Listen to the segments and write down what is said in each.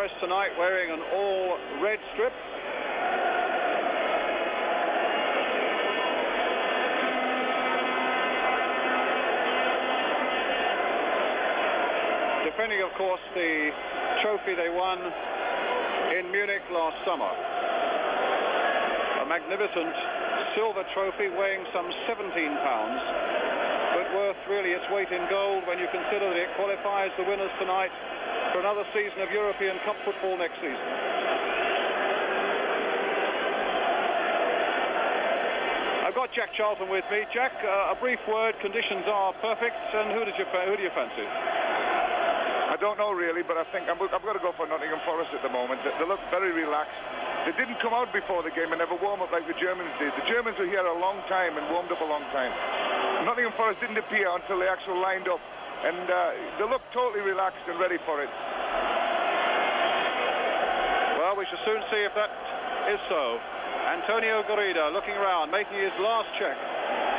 Forest tonight wearing an all-red strip. Defending, of course, the trophy they won in Munich last summer. A magnificent silver trophy weighing some 17 pounds, but worth really its weight in gold when you consider that it qualifies the winners tonight for another season of European Cup football next season. I've got Jack Charlton with me. Jack, a brief word. Conditions are perfect, and who do you fancy? I don't know really, but I think I've got to go for Nottingham Forest at the moment. They look very relaxed. They didn't come out before the game and never warm up like the Germans did. The Germans were here a long time and warmed up a long time. Nottingham Forest didn't appear until they actually lined up, and they look totally relaxed and ready for it. Well, we shall soon see if that is so. Antonio Garrida looking around, making his last check.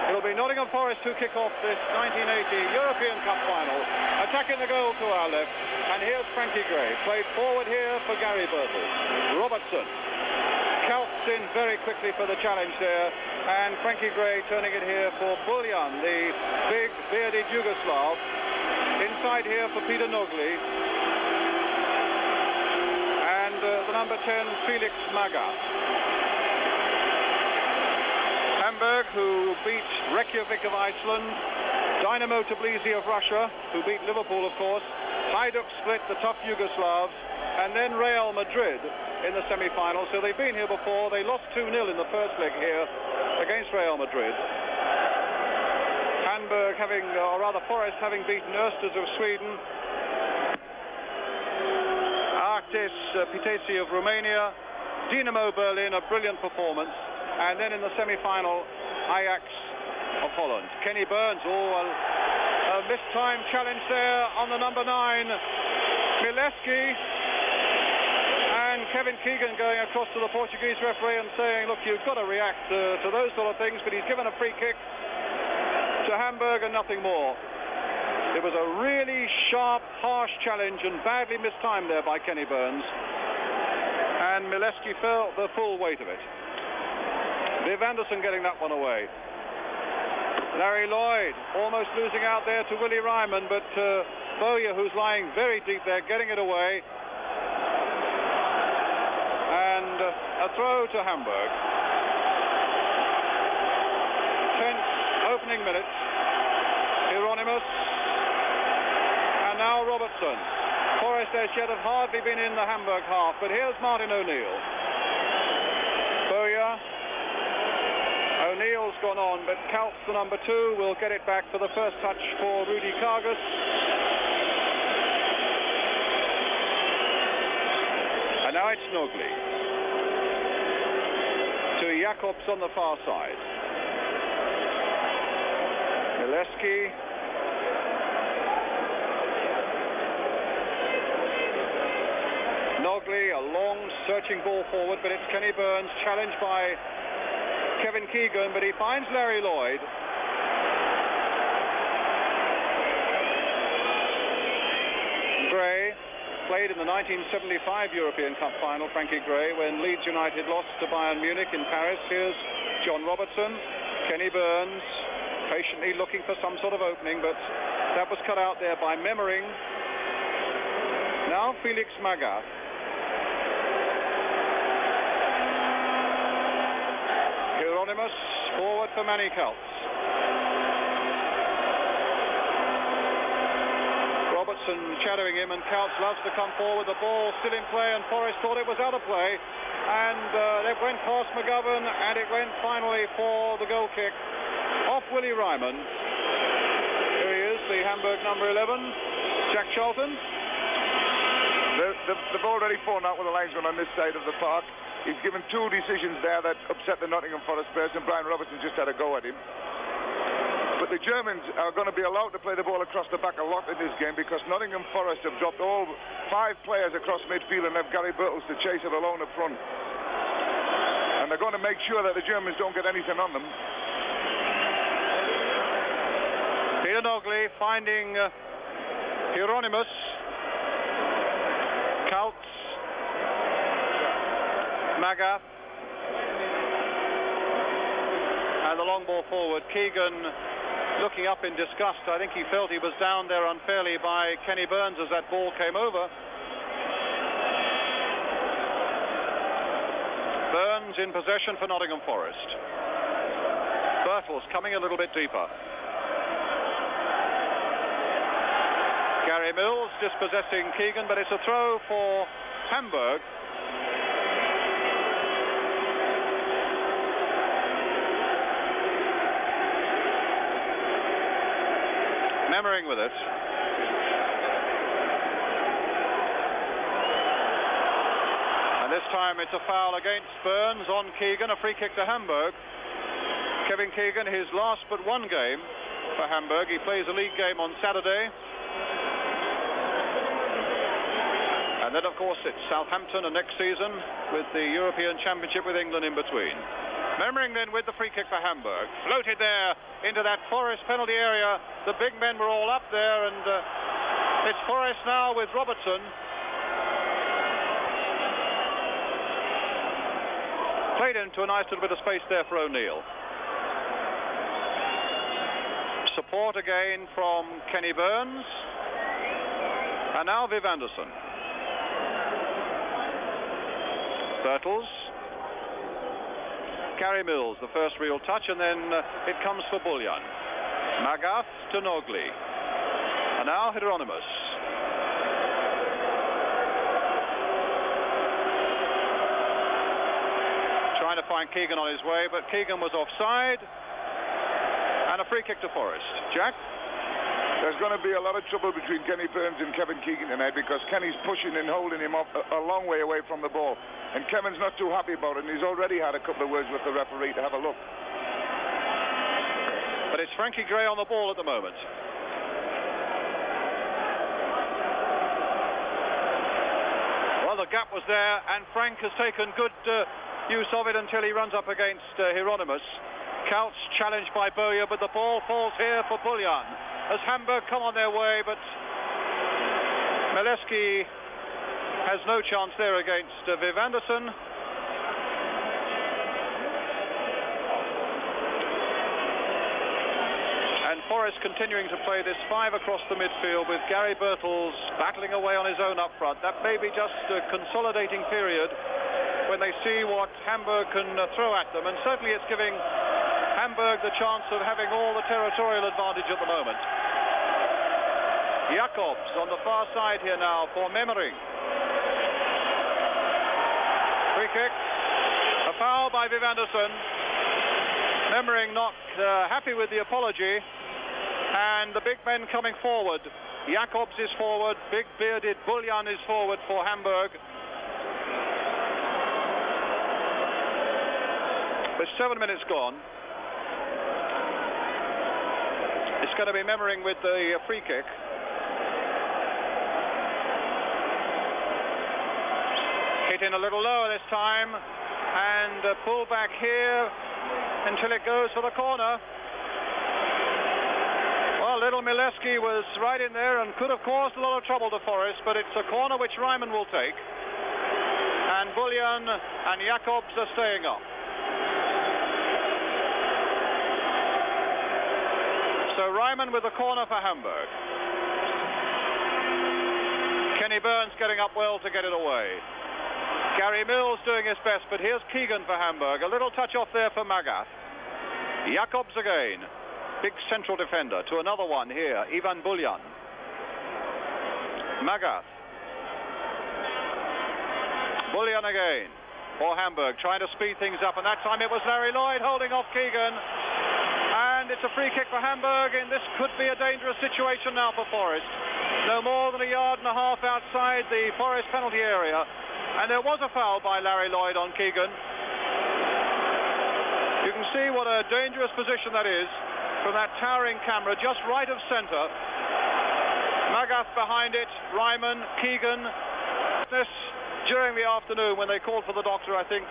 It'll be Nottingham Forest who kick off this 1980 European Cup final. Attacking the goal to our left, and here's Frankie Gray. Played forward here for Gary Birtles. Robertson counts in very quickly for the challenge there, and Frankie Gray turning it here for Buljan, the big bearded Yugoslav. Inside here for Peter Nogli. And the number 10, Felix Magath. Hamburg, who beat Reykjavik of Iceland, Dynamo Tbilisi of Russia, who beat Liverpool, of course, Hajduk Split, the tough Yugoslavs, and then Real Madrid in the semi-final. So they've been here before. They lost 2-0 in the first leg here against Real Madrid. Hamburg having, or rather Forest having beaten Östers of Sweden, Artes Pitesi of Romania, Dynamo Berlin, a brilliant performance. And then in the semi-final, Ajax of Holland. Kenny Burns, a mistimed challenge there on the number 9, Mileski. And Kevin Keegan going across to the Portuguese referee and saying, look, you've got to react to those sort of things, but he's given a free kick to Hamburg and nothing more. It was a really sharp, harsh challenge and badly mistimed there by Kenny Burns. And Mileski felt the full weight of it. Viv Anderson getting that one away. Larry Lloyd almost losing out there to Willie Ryman, but Bowyer, who's lying very deep there, getting it away. And a throw to Hamburg. Tense opening minutes. Hieronymus. And now Robertson. Forest as yet have hardly been in the Hamburg half, but here's Martin O'Neill. Bowyer. O'Neill's gone on, but Kaltz, the number 2, will get it back for the first touch for Rudy Kargas. And now it's Nogli. To Jacobs on the far side. Mileski. Nogli, a long searching ball forward, but it's Kenny Burns, challenged by Kevin Keegan, but he finds Larry Lloyd. Gray played in the 1975 European Cup final, Frankie Gray, when Leeds United lost to Bayern Munich in Paris. Here's John Robertson, Kenny Burns, patiently looking for some sort of opening, but that was cut out there by Memmering. Now Felix Magath. Hieronymus forward for Manny Kaltz. Robertson shadowing him, and Kaltz loves to come forward. The ball still in play, and Forrest thought it was out of play. And it went past McGovern, and it went finally for the goal kick off Willie Ryman. Here he is, the Hamburg number 11, Jack Charlton. They've already fallen out with the linesman on this side of the park. He's given 2 decisions there that upset the Nottingham Forest players, and Brian Robertson just had a go at him. But the Germans are going to be allowed to play the ball across the back a lot in this game, because Nottingham Forest have dropped all 5 players across midfield and left Gary Birtles to chase it alone up front. And they're going to make sure that the Germans don't get anything on them. Peter Nogli finding Hieronymus. Kaltz Magath. And the long ball forward. Keegan looking up in disgust. I think he felt he was down there unfairly by Kenny Burns as that ball came over. Burns in possession for Nottingham Forest. Birtles coming a little bit deeper. Gary Mills dispossessing Keegan, but it's a throw for Hamburg. Memmering with it. And this time it's a foul against Burns on Keegan, a free kick to Hamburg. Kevin Keegan, his last but one game for Hamburg. He plays a league game on Saturday. And then, of course, it's Southampton and next season with the European Championship with England in between. Memmering then with the free kick for Hamburg. Floated there into that Forest penalty area. The big men were all up there, and it's Forest now with Robertson. Played into a nice little bit of space there for O'Neill. Support again from Kenny Burns. And now Viv Anderson. Birtles. Gary Mills, the first real touch, and then it comes for Bullion. Magath to Nogli. And now Hieronymus. Trying to find Keegan on his way, but Keegan was offside. And a free kick to Forest. Jack? There's going to be a lot of trouble between Kenny Burns and Kevin Keegan tonight because Kenny's pushing and holding him up a long way away from the ball. And Kevin's not too happy about it, and he's already had a couple of words with the referee to have a look. But it's Frankie Gray on the ball at the moment. Well, the gap was there, and Frank has taken good use of it until he runs up against Hieronymus. Couch challenged by Bowyer, but the ball falls here for Bullion as Hamburg come on their way, but Mileski has no chance there against Viv Anderson. And Forest continuing to play this five across the midfield with Gary Birtles battling away on his own up front. That may be just a consolidating period when they see what Hamburg can throw at them, and certainly it's giving Hamburg the chance of having all the territorial advantage at the moment. Jacobs on the far side here now for Memmering. Free kick. A foul by Viv Anderson. Memmering not happy with the apology. And the big men coming forward. Jacobs is forward. Big bearded Bullion is forward for Hamburg. With 7 minutes gone. It's going to be Memmering with the free kick. Hit in a little lower this time, and pull back here until it goes for the corner. Well, little Mileski was right in there and could have caused a lot of trouble to Forest, but it's a corner which Ryman will take. And Bullion and Jacobs are staying up. So Ryman with the corner for Hamburg. Kenny Burns getting up well to get it away. Gary Mills doing his best, but here's Keegan for Hamburg. A little touch off there for Magath. Jacobs again. Big central defender to another one here, Ivan Bullion. Magath. Bullion again for Hamburg, trying to speed things up, and that time it was Larry Lloyd holding off Keegan. And it's a free kick for Hamburg, and this could be a dangerous situation now for Forest. No more than a yard and a half outside the Forest penalty area. And there was a foul by Larry Lloyd on Keegan. You can see what a dangerous position that is from that towering camera, just right of centre. Magath behind it, Ryman, Keegan. This during the afternoon when they called for the doctor, I think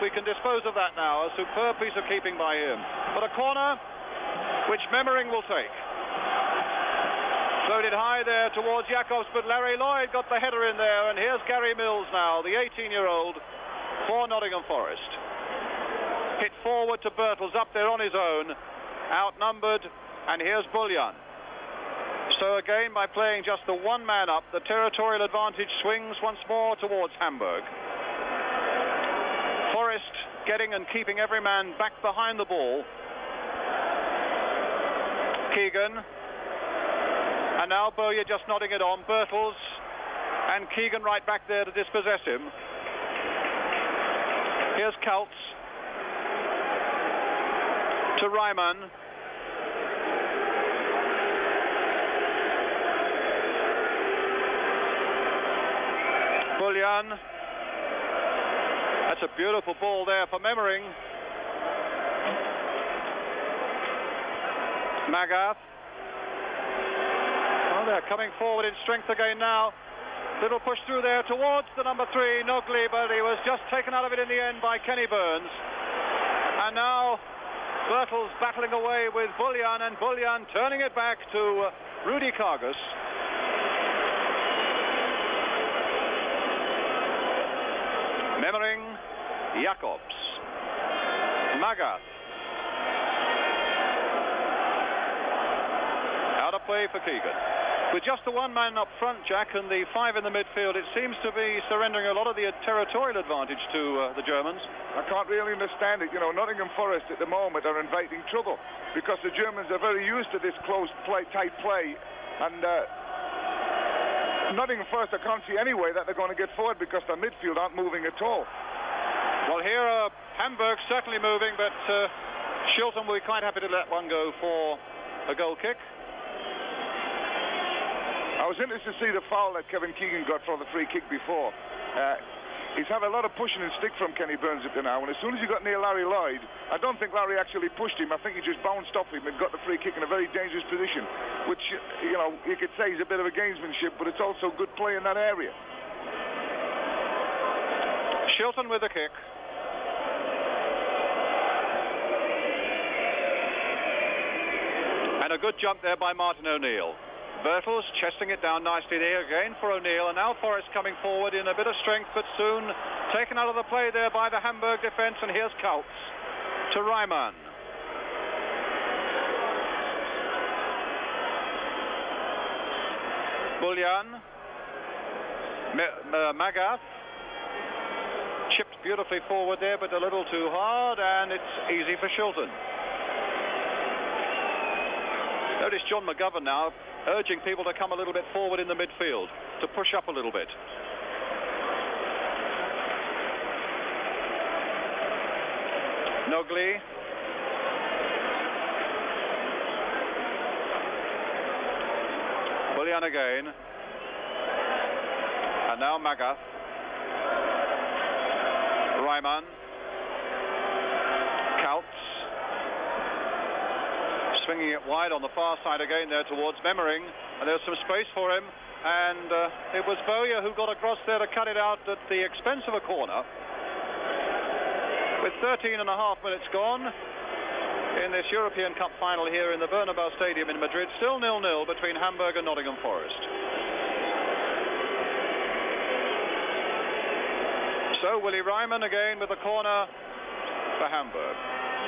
we can dispose of that now. A superb piece of keeping by him. But a corner which Memmering will take. Floated high there towards Jacobs, but Larry Lloyd got the header in there, and here's Gary Mills now, the 18-year-old, for Nottingham Forest. Hit forward to Birtles, up there on his own, outnumbered, and here's Bullion. So again, by playing just the one man up, the territorial advantage swings once more towards Hamburg. Forest getting and keeping every man back behind the ball. Keegan, and now Bowyer just nodding it on. Birtles and Keegan right back there to dispossess him. Here's Kaltz to Ryman. Bullion. That's a beautiful ball there for Memmering. Magath. Well, they're coming forward in strength again now. Little push through there towards the number 3, Nogley, but he was just taken out of it in the end by Kenny Burns. And now Birtles battling away with Bullion, and Bullion turning it back to Rudy Kargus. Memmering, Jacobs, Magath. Out of play for Keegan. With just the one man up front, Jack, and the 5 in the midfield, it seems to be surrendering a lot of the territorial advantage to the Germans. I can't really understand it. You know, Nottingham Forest at the moment are inviting trouble because the Germans are very used to this close play, tight play, and Nottingham Forest, I can't see any way that they're going to get forward because their midfield aren't moving at all. Well, here Hamburg certainly moving, but Shilton will be quite happy to let one go for a goal kick. I was interested to see the foul that Kevin Keegan got from the free kick before. He's had a lot of pushing and stick from Kenny Burns up to now, and as soon as he got near Larry Lloyd, I don't think Larry actually pushed him. I think he just bounced off him and got the free kick in a very dangerous position, which, you know, you could say is a bit of a gamesmanship, but it's also good play in that area. Shilton with the kick. And a good jump there by Martin O'Neill. Birtles chesting it down nicely there again for O'Neill, and now Forrest coming forward in a bit of strength, but soon taken out of the play there by the Hamburg defence, and here's Kaltz to Ryman. Bullion. Magath. Chipped beautifully forward there, but a little too hard, and it's easy for Shilton. Notice John McGovern now urging people to come a little bit forward in the midfield, to push up a little bit. Nogley. Bullion again. And now Magath. Ryman. Kaltz. Swinging it wide on the far side again there towards Memmering, and there's some space for him, and it was Bowyer who got across there to cut it out at the expense of a corner. With 13 and a half minutes gone in this European Cup final here in the Bernabeu Stadium in Madrid, still 0-0 between Hamburg and Nottingham Forest. So Willie Ryman again with the corner for Hamburg.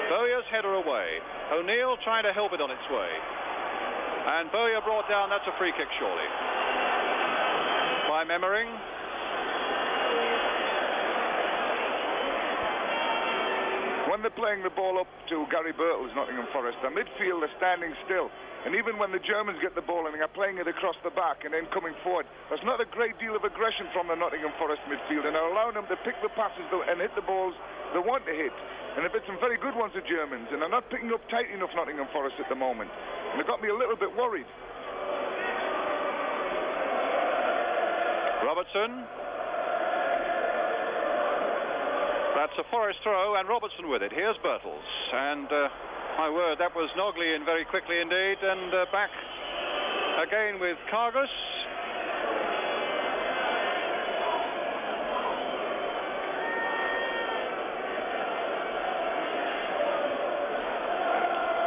Bowyer's header away. O'Neill trying to help it on its way. And Bowyer brought down, that's a free kick surely. By Memmering. When they're playing the ball up to Gary Birtles, Nottingham Forest, the midfield are standing still. And even when the Germans get the ball and they're playing it across the back and then coming forward, there's not a great deal of aggression from the Nottingham Forest midfield, and they're allowing them to pick the passes and hit the balls they want to hit. And they've hit some very good ones, the Germans, and they're not picking up tight enough Nottingham Forest at the moment. And it got me a little bit worried. Robertson. That's a Forest throw, and Robertson with it. Here's Birtles, and my word, that was Nogley in very quickly indeed, and back again with Kargus.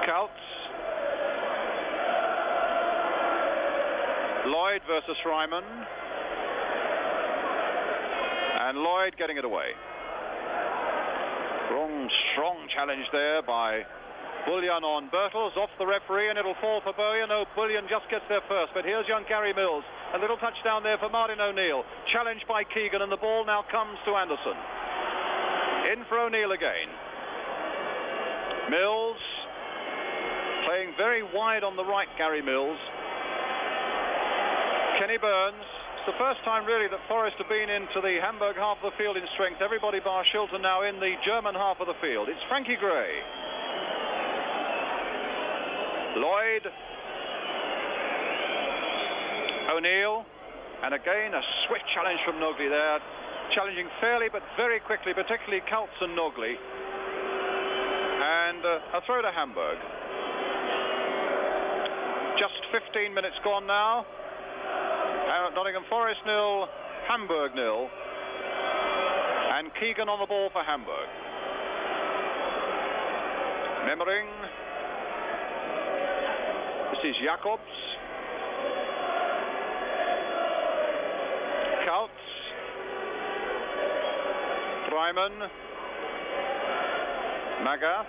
Kaltz. Lloyd versus Ryman. And Lloyd getting it away. strong challenge there by Bullion on Birtles, off the referee, and it'll fall for Bullion. No, Bullion just gets there first, but here's young Gary Mills. A little touchdown there for Martin O'Neill. Challenged by Keegan, and the ball now comes to Anderson. In for O'Neill again. Mills playing very wide on the right, Gary Mills. Kenny Burns. It's the first time really that Forest have been into the Hamburg half of the field in strength. Everybody bar Shilton now in the German half of the field. It's Frankie Gray. Lloyd, O'Neill, and again a swift challenge from Nogli there, challenging fairly but very quickly, particularly Kaltz and Nogli, and a throw to Hamburg. Just 15 minutes gone now. Nottingham Forest 0, Hamburg 0, and Keegan on the ball for Hamburg. Memmering. This is Jacobs. Kaltz. Ryman. Magath.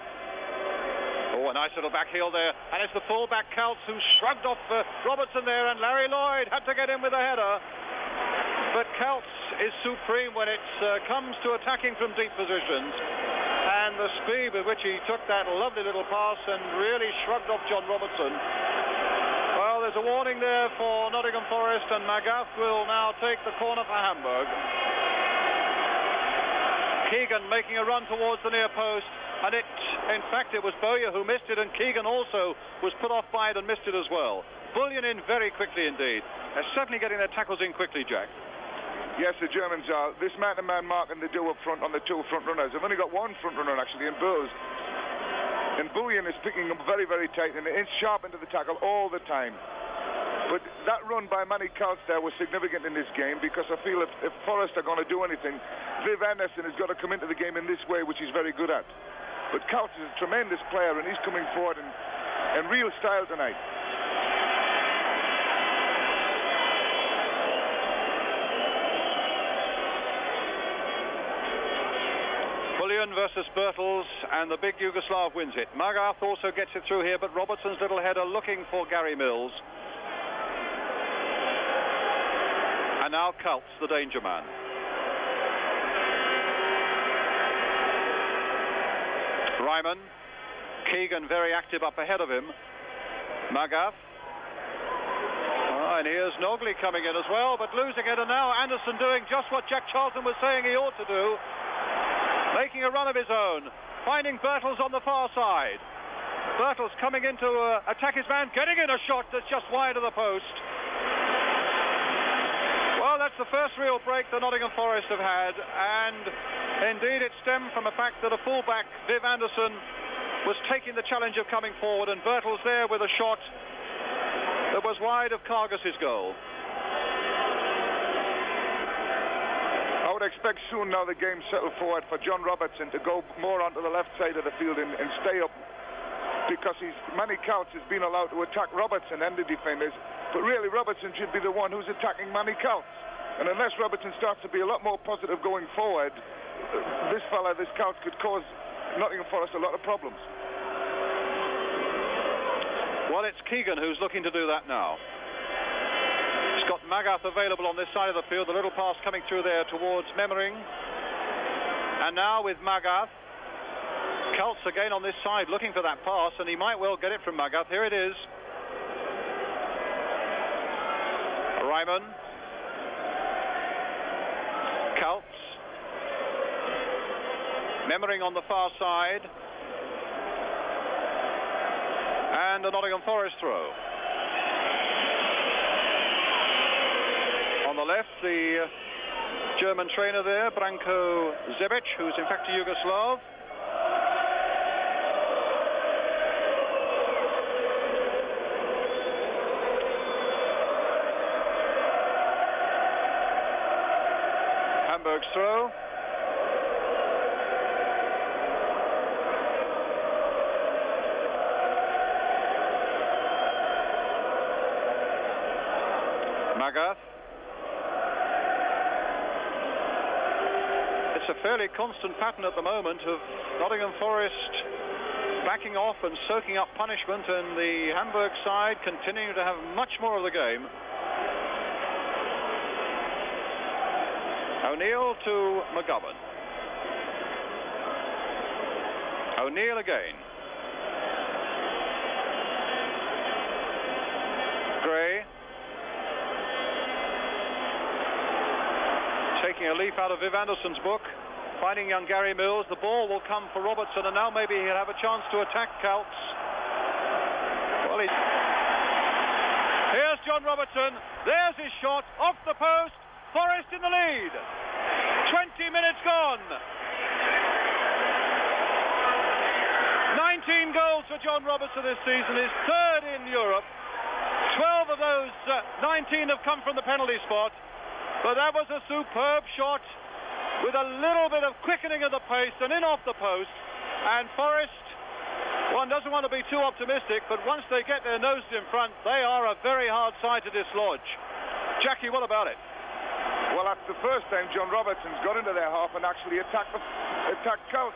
Oh, a nice little back heel there. And it's the full-back Kaltz who shrugged off Robertson there, and Larry Lloyd had to get in with a header. But Kaltz is supreme when it comes to attacking from deep positions. And the speed with which he took that lovely little pass and really shrugged off John Robertson. Well, there's a warning there for Nottingham Forest, and Magath will now take the corner for Hamburg. Keegan making a run towards the near post, and in fact, it was Bowyer who missed it, and Keegan also was put off by it and missed it as well. Bullion in very quickly indeed. They're certainly getting their tackles in quickly, Jack. Yes, the Germans are. This man-to-man marking they do up front on the two front runners. They've only got one front runner actually in Bowes. And Bullion is picking them very, very tight, and it's sharp into the tackle all the time. But that run by Manny Kaltz there was significant in this game, because I feel if Forest are going to do anything, Viv Anderson has got to come into the game in this way, which he's very good at. But Kaltz is a tremendous player, and he's coming forward in real style tonight. Bullion versus Birtles, and the big Yugoslav wins it. Magath also gets it through here, but Robertson's little header looking for Gary Mills. And now Kaltz, the danger man. Ryman. Keegan very active up ahead of him. Magath. And here's Nogli coming in as well, but losing it, and now Anderson doing just what Jack Charlton was saying he ought to do. Making a run of his own, finding Birtles on the far side. Birtles coming in to attack his man, getting in a shot that's just wide of the post. Well, that's the first real break the Nottingham Forest have had, and indeed it stemmed from the fact that a fullback, Viv Anderson, was taking the challenge of coming forward, and Birtles there with a shot that was wide of Cargus's goal. I would expect soon now the game settle forward for John Robertson to go more onto the left side of the field and stay up, because Manny Kaltz has been allowed to attack Robertson and the defenders, but really Robertson should be the one who's attacking Manny Kaltz. And unless Robertson starts to be a lot more positive going forward, this Kaltz could cause Nottingham Forest a lot of problems. Well, it's Keegan who's looking to do that now. He's got Magath available on this side of the field. The little pass coming through there towards Memmering. And now with Magath. Kaltz again on this side looking for that pass, and he might well get it from Magath. Here it is. Ryman. Kaltz. Memmering on the far side. And a Nottingham Forest throw. On the left, the German trainer there, Branko Zebic, who's in fact a Yugoslav. Hamburg's throw. Magath. It's It's a fairly constant pattern at the moment of Nottingham Forest backing off and soaking up punishment, and the Hamburg side continuing to have much more of the game. O'Neill to McGovern. O'Neill again. Gray. Taking a leaf out of Viv Anderson's book. Finding young Gary Mills. The ball will come for Robertson, and now maybe he'll have a chance to attack Kaltz. Well, here's John Robertson. There's his shot off the post. Forest in the lead. 20 minutes gone. 19 goals for John Robertson this season. His third in Europe. 12 of those 19 have come from the penalty spot. But that was a superb shot with a little bit of quickening of the pace and in off the post. And Forest, one doesn't want to be too optimistic, but once they get their noses in front, they are a very hard side to dislodge. Jackie, what about it? Well, that's the first time John Robertson's got into their half and actually attacked Kaltz.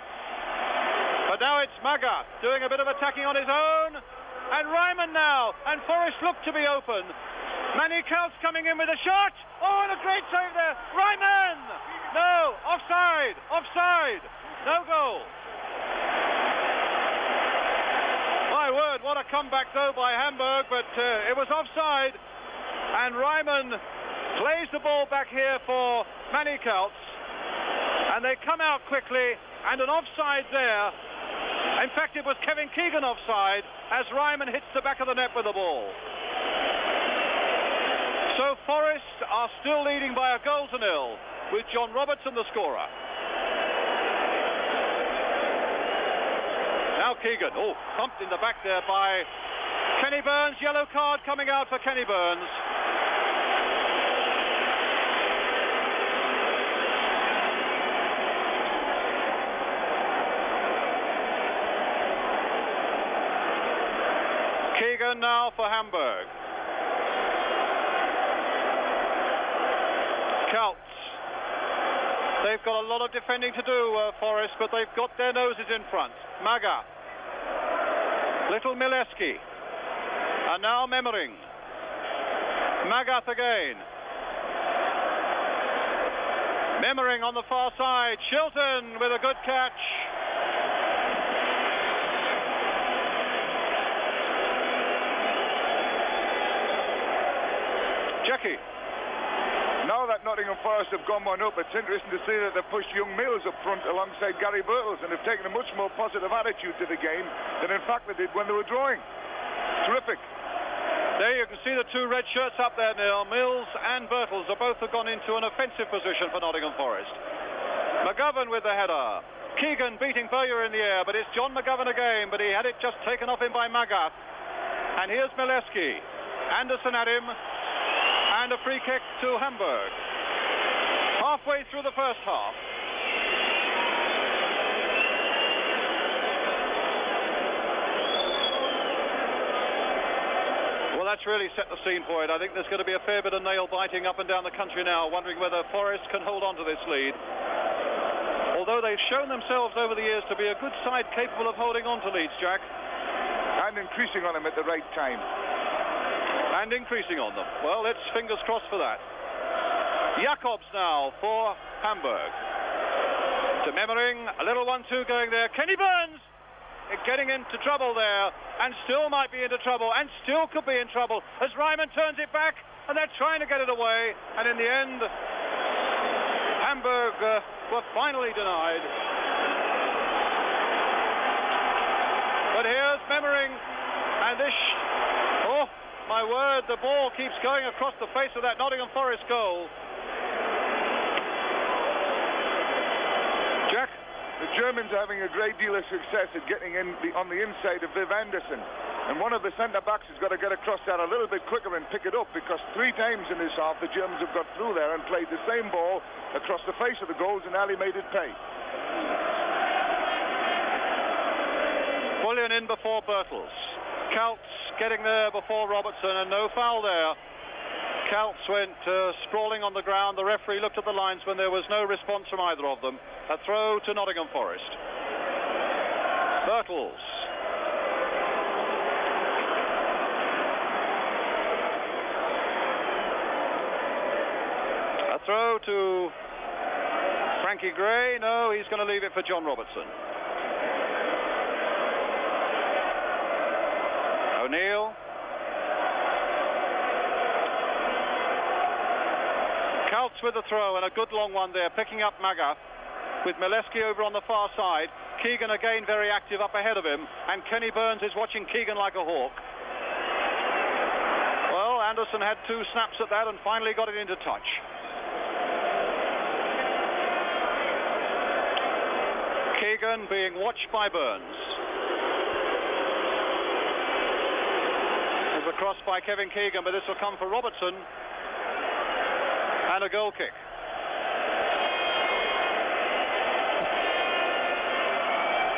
But now it's Maga doing a bit of attacking on his own. And Ryman now. And Forest look to be open. Manny Kaltz coming in with a shot. Oh, and a great save there. Ryman! No, offside, offside. No goal. My word, what a comeback though by Hamburg, but it was offside. And Ryman plays the ball back here for Manny Kaltz. And they come out quickly, and an offside there. In fact, it was Kevin Keegan offside as Ryman hits the back of the net with the ball. So Forest are still leading by 1-0 with John Robertson the scorer. Now Keegan, thumped in the back there by Kenny Burns. Yellow card coming out for Kenny Burns. Keegan now for Hamburg. Kaltz. They've got a lot of defending to do, Forest, but they've got their noses in front. Maga. Little Mileski. And now Memmering. Magath again. Memmering on the far side. Shilton with a good catch. Jackie. Now that Nottingham Forest have gone one up, it's interesting to see that they've pushed young Mills up front alongside Gary Birtles and have taken a much more positive attitude to the game than in fact they did when they were drawing. Terrific. There you can see the two red shirts up there, Neil. Mills and Birtles are both have gone into an offensive position for Nottingham Forest. McGovern with the header. Keegan beating Bowyer in the air, but it's John McGovern again, but he had it just taken off him by Magath. And here's Mileski. Anderson at him. And a free kick to Hamburg. Halfway through the first half. Well, that's really set the scene for it. I think there's going to be a fair bit of nail biting up and down the country now, wondering whether Forest can hold on to this lead. Although they've shown themselves over the years to be a good side capable of holding on to leads, Jack. And increasing on them at the right time. And increasing on them. Well, let's fingers crossed for that. Jacobs now for Hamburg. To Memmering, a little 1-2 going there. Kenny Burns getting into trouble there, and still might be into trouble, and still could be in trouble as Ryman turns it back, and they're trying to get it away, and in the end, Hamburg were finally denied. But here's Memmering, and this... my word, the ball keeps going across the face of that Nottingham Forest goal. Jack? The Germans are having a great deal of success at getting in on the inside of Viv Anderson. And one of the centre-backs has got to get across that a little bit quicker and pick it up, because 3 times in this half the Germans have got through there and played the same ball across the face of the goals, and Ali made it pay. Bullion in before Birtles. Kaltz getting there before Robertson, and no foul there. Kaltz went sprawling on the ground. The referee looked at the linesman. There was no response from either of them. A throw to Nottingham Forest. Birtles. A throw to Frankie Gray. No, he's going to leave it for John Robertson. O'Neill. Kaltz with the throw, and a good long one there, picking up Magath with Mileski over on the far side. Keegan again very active up ahead of him, and Kenny Burns is watching Keegan like a hawk. Well, Anderson had 2 snaps at that and finally got it into touch. Keegan being watched by Burns. There's a cross by Kevin Keegan, but this will come for Robertson. And a goal kick.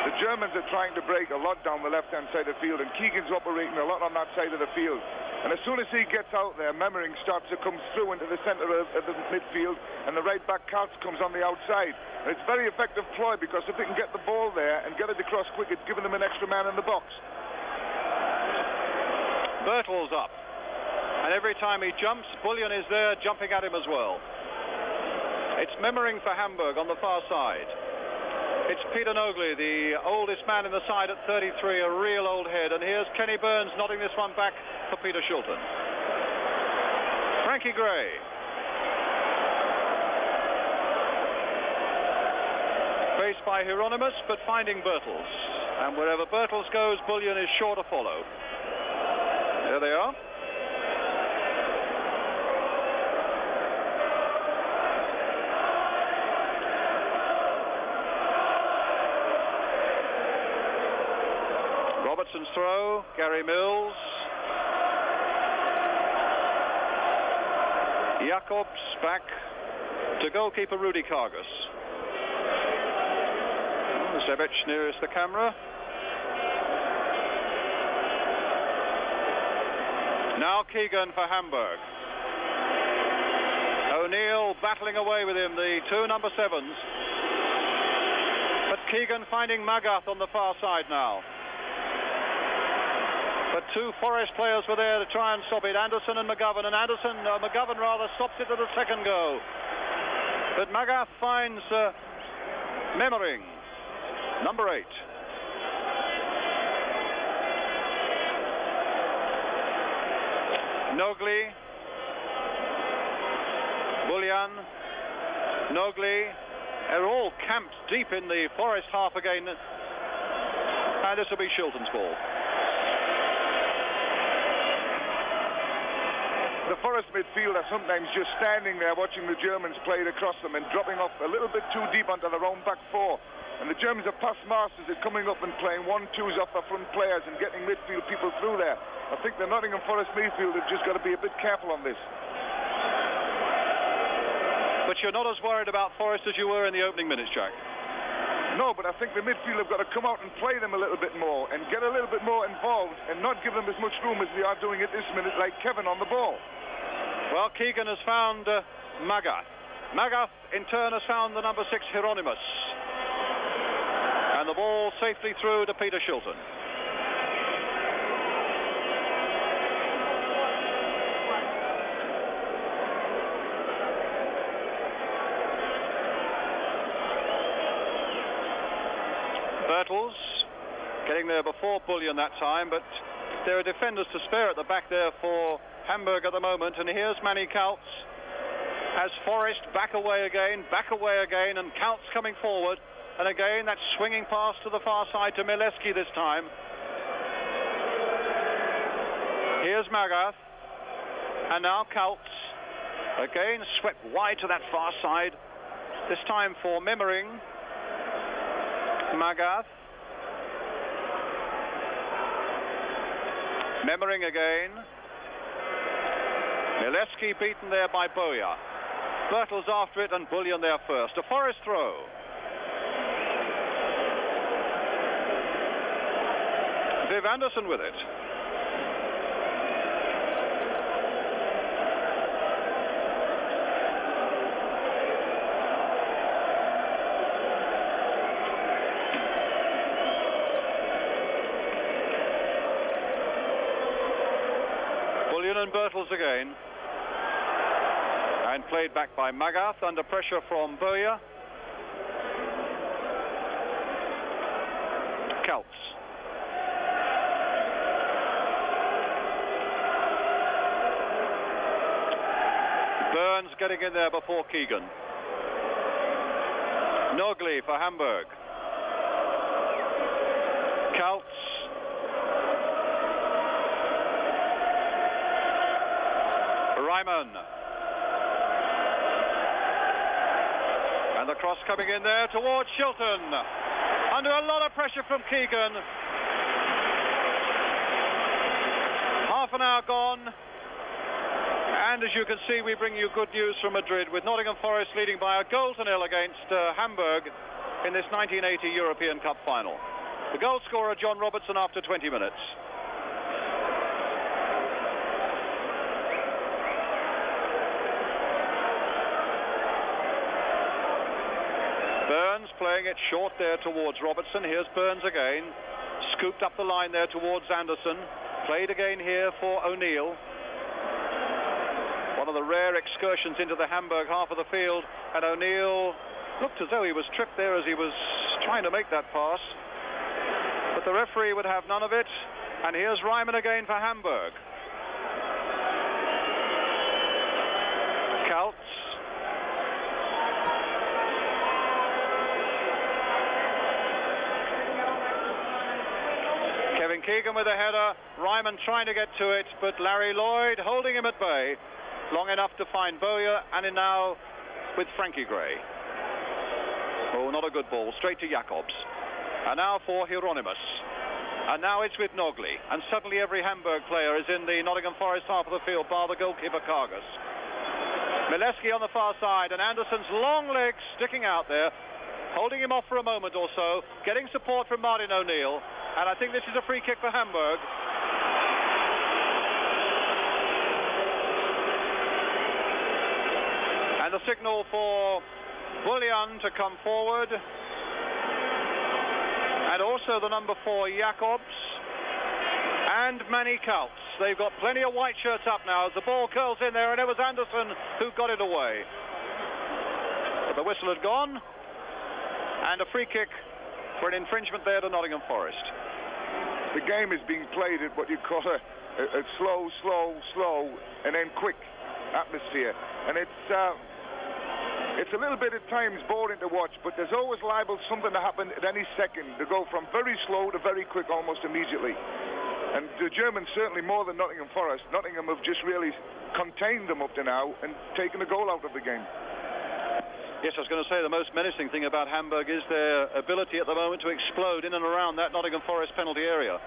The Germans are trying to break a lot down the left-hand side of the field, and Keegan's operating a lot on that side of the field. And as soon as he gets out there, Memmering starts to come through into the centre of the midfield, and the right-back Kaltz comes on the outside. And it's very effective ploy, because if they can get the ball there and get it across quick, it's giving them an extra man in the box. Birtles up. And every time he jumps, Bullion is there jumping at him as well. It's Memmering for Hamburg on the far side. It's Peter Nogley, the oldest man in the side at 33, a real old head. And here's Kenny Burns nodding this one back for Peter Shilton. Frankie Gray. Faced by Hieronymus, but finding Birtles. And wherever Birtles goes, Bullion is sure to follow. There they are. Robertson's throw, Gary Mills. Jacobs back to goalkeeper Rudy Kargas. Zebec nearest the camera. Now Keegan for Hamburg. O'Neill battling away with him, the 2 number 7s. But Keegan finding Magath on the far side now. But 2 Forest players were there to try and stop it, Anderson and McGovern. And McGovern rather stops it at the second go. But Magath finds Memmering, number 8. Nogley, Bullion, Nogley, they're all camped deep in the Forest half again. And this will be Shilton's ball. The Forest midfield are sometimes just standing there watching the Germans play it across them and dropping off a little bit too deep onto their own back 4. And the Germans are past masters at coming up and playing 1-2s off their front players and getting midfield people through there. I think the Nottingham Forest midfield have just got to be a bit careful on this. But you're not as worried about Forest as you were in the opening minutes, Jack. No, but I think the midfield have got to come out and play them a little bit more and get a little bit more involved and not give them as much room as they are doing at this minute, like Kevin on the ball. Well, Keegan has found Magath. Magath, in turn, has found the number 6, Hieronymus. And the ball safely through to Peter Shilton. Birtles getting there before Bullion that time, but there are defenders to spare at the back there for Hamburg at the moment. And here's Manny Kaltz as Forest back away again, and Kaltz coming forward. And again, that swinging pass to the far side to Mileski this time. Here's Magath. And now Kaltz. Again, swept wide to that far side. This time for Memmering. Magath. Memmering again. Mileski beaten there by Boya. Birtles after it and Bullion there first. A Forest throw. Viv Anderson with it. Brilliant and Bertels again. And played back by Magath under pressure from Bøje. Celts. Burns getting in there before Keegan. Nogli for Hamburg. Celts. Ryman. And the cross coming in there towards Shilton. Under a lot of pressure from Keegan. Half an hour gone. And as you can see, we bring you good news from Madrid, with Nottingham Forest leading by a goal to nil against Hamburg in this 1980 European Cup final. The goal scorer, John Robertson, after 20 minutes. Burns playing it short there towards Robertson. Here's Burns again. Scooped up the line there towards Anderson. Played again here for O'Neill. One of the rare excursions into the Hamburg half of the field. And O'Neill looked as though he was tripped there as he was trying to make that pass. But the referee would have none of it. And here's Ryman again for Hamburg. Celts. Kevin Keegan with a header. Ryman trying to get to it, but Larry Lloyd holding him at bay long enough to find Bøje, and now with Frankie Gray. Oh, not a good ball. Straight to Jacobs. And now for Hieronymus. And now it's with Nogli. And suddenly every Hamburg player is in the Nottingham Forest half of the field, bar the goalkeeper Kargas. Mileski on the far side, and Anderson's long legs sticking out there, holding him off for a moment or so, getting support from Martin O'Neill. And I think this is a free kick for Hamburg. And the signal for Bullion to come forward. And also the number 4, Jacobs. And Manny Celts. They've got plenty of white shirts up now as the ball curls in there, and it was Anderson who got it away. But the whistle had gone. And a free kick for an infringement there to Nottingham Forest. The game is being played at what you call a slow, and then quick atmosphere. And it's a little bit at times boring to watch, but there's always liable something to happen at any second, to go from very slow to very quick almost immediately. And the Germans, certainly more than Nottingham Forest, Nottingham have just really contained them up to now and taken a goal out of the game. Yes, I was going to say the most menacing thing about Hamburg is their ability at the moment to explode in and around that Nottingham Forest penalty area.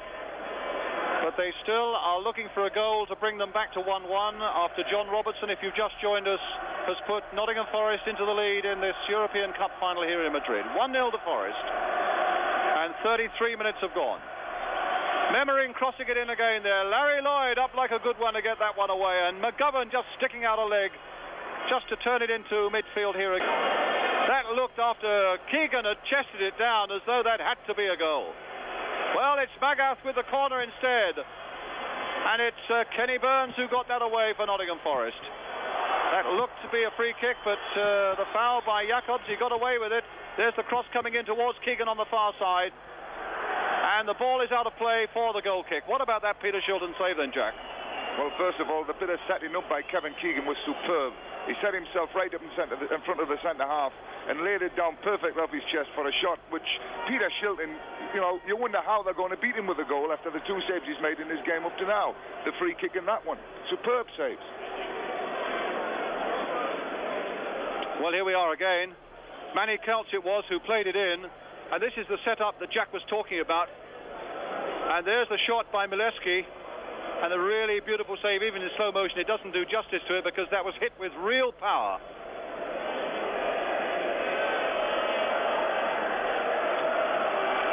But they still are looking for a goal to bring them back to 1-1 after John Robertson, if you've just joined us, has put Nottingham Forest into the lead in this European Cup final here in Madrid. 1-0 to Forest. And 33 minutes have gone. Memmering crossing it in again there. Larry Lloyd up like a good one to get that one away. And McGovern just sticking out a leg just to turn it into midfield here again. That looked, after Keegan had chested it down, as though that had to be a goal. Well, it's Magath with the corner instead. And it's Kenny Burns who got that away for Nottingham Forest. That looked to be a free kick, but the foul by Jacobs, he got away with it. There's the cross coming in towards Keegan on the far side. And the ball is out of play for the goal kick. What about that Peter Shilton save then, Jack? Well, first of all, the bit of setting up by Kevin Keegan was superb. He set himself right up in front of the centre half and laid it down perfectly off his chest for a shot, which Peter Shilton, you know, you wonder how they're going to beat him with a goal after the 2 saves he's made in this game up to now. The free kick and that one. Superb saves. Well, here we are again. Manny Celts it was who played it in. And this is the setup that Jack was talking about. And there's the shot by Mileski. And a really beautiful save, even in slow motion. It doesn't do justice to it because that was hit with real power.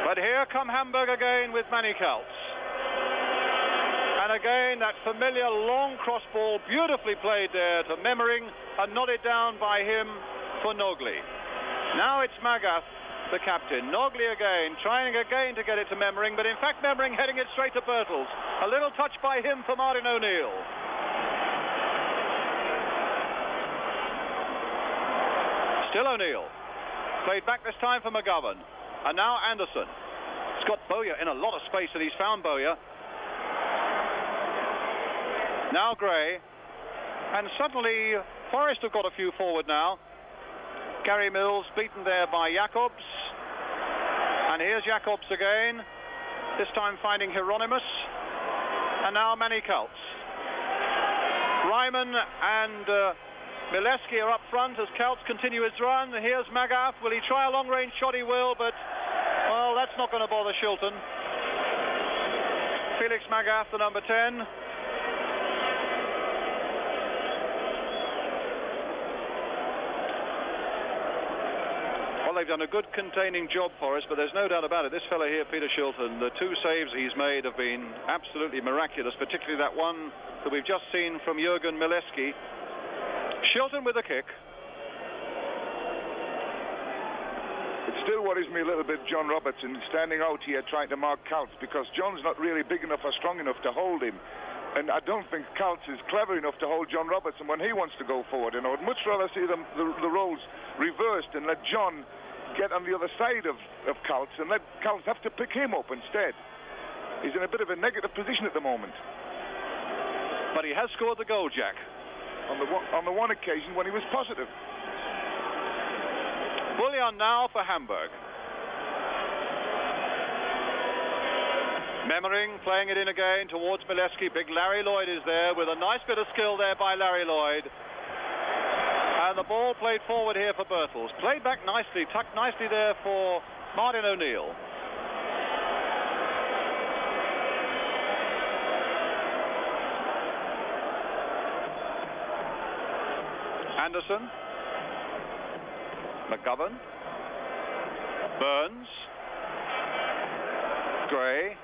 But here come Hamburg again with Manny Celts. And again, that familiar long cross ball, beautifully played there to Memmering and nodded down by him for Nogli. Now it's Magath, the captain. Nogli again, trying again to get it to Memmering, but in fact Memmering heading it straight to Bertels. A little touch by him for Martin O'Neill. Still O'Neill. Played back this time for McGovern. And now Anderson. He's got Bowyer in a lot of space, and he's found Bowyer. Now Gray. And suddenly Forest have got a few forward now. Gary Mills beaten there by Jacobs. And here's Jacobs again. This time finding Hieronymus. And now Manny Kaltz. Ryman and Mileski are up front as Kaltz continue his run. Here's Magath. Will he try a long-range shot? He will, but, well, that's not going to bother Shilton. Felix Magath, the number 10. Well, they've done a good containing job for us, but there's no doubt about it. This fella here, Peter Shilton, the 2 saves he's made have been absolutely miraculous, particularly that one that we've just seen from Jürgen Mileski. Shilton with a kick. It still worries me a little bit, John Robertson standing out here trying to mark Kaltz, because John's not really big enough or strong enough to hold him. And I don't think Kaltz is clever enough to hold John Robertson when he wants to go forward. And I would much rather see the roles reversed and let John get on the other side of Kaltz and let Kaltz have to pick him up instead. He's in a bit of a negative position at the moment. But he has scored the goal, Jack. On the one occasion when he was positive. Bullion now for Hamburg. Memmering playing it in again towards Mileski. Big Larry Lloyd is there with a nice bit of skill there by Larry Lloyd. And the ball played forward here for Birtles. Played back nicely, tucked nicely there for Martin O'Neill. Anderson. McGovern. Burns. Gray.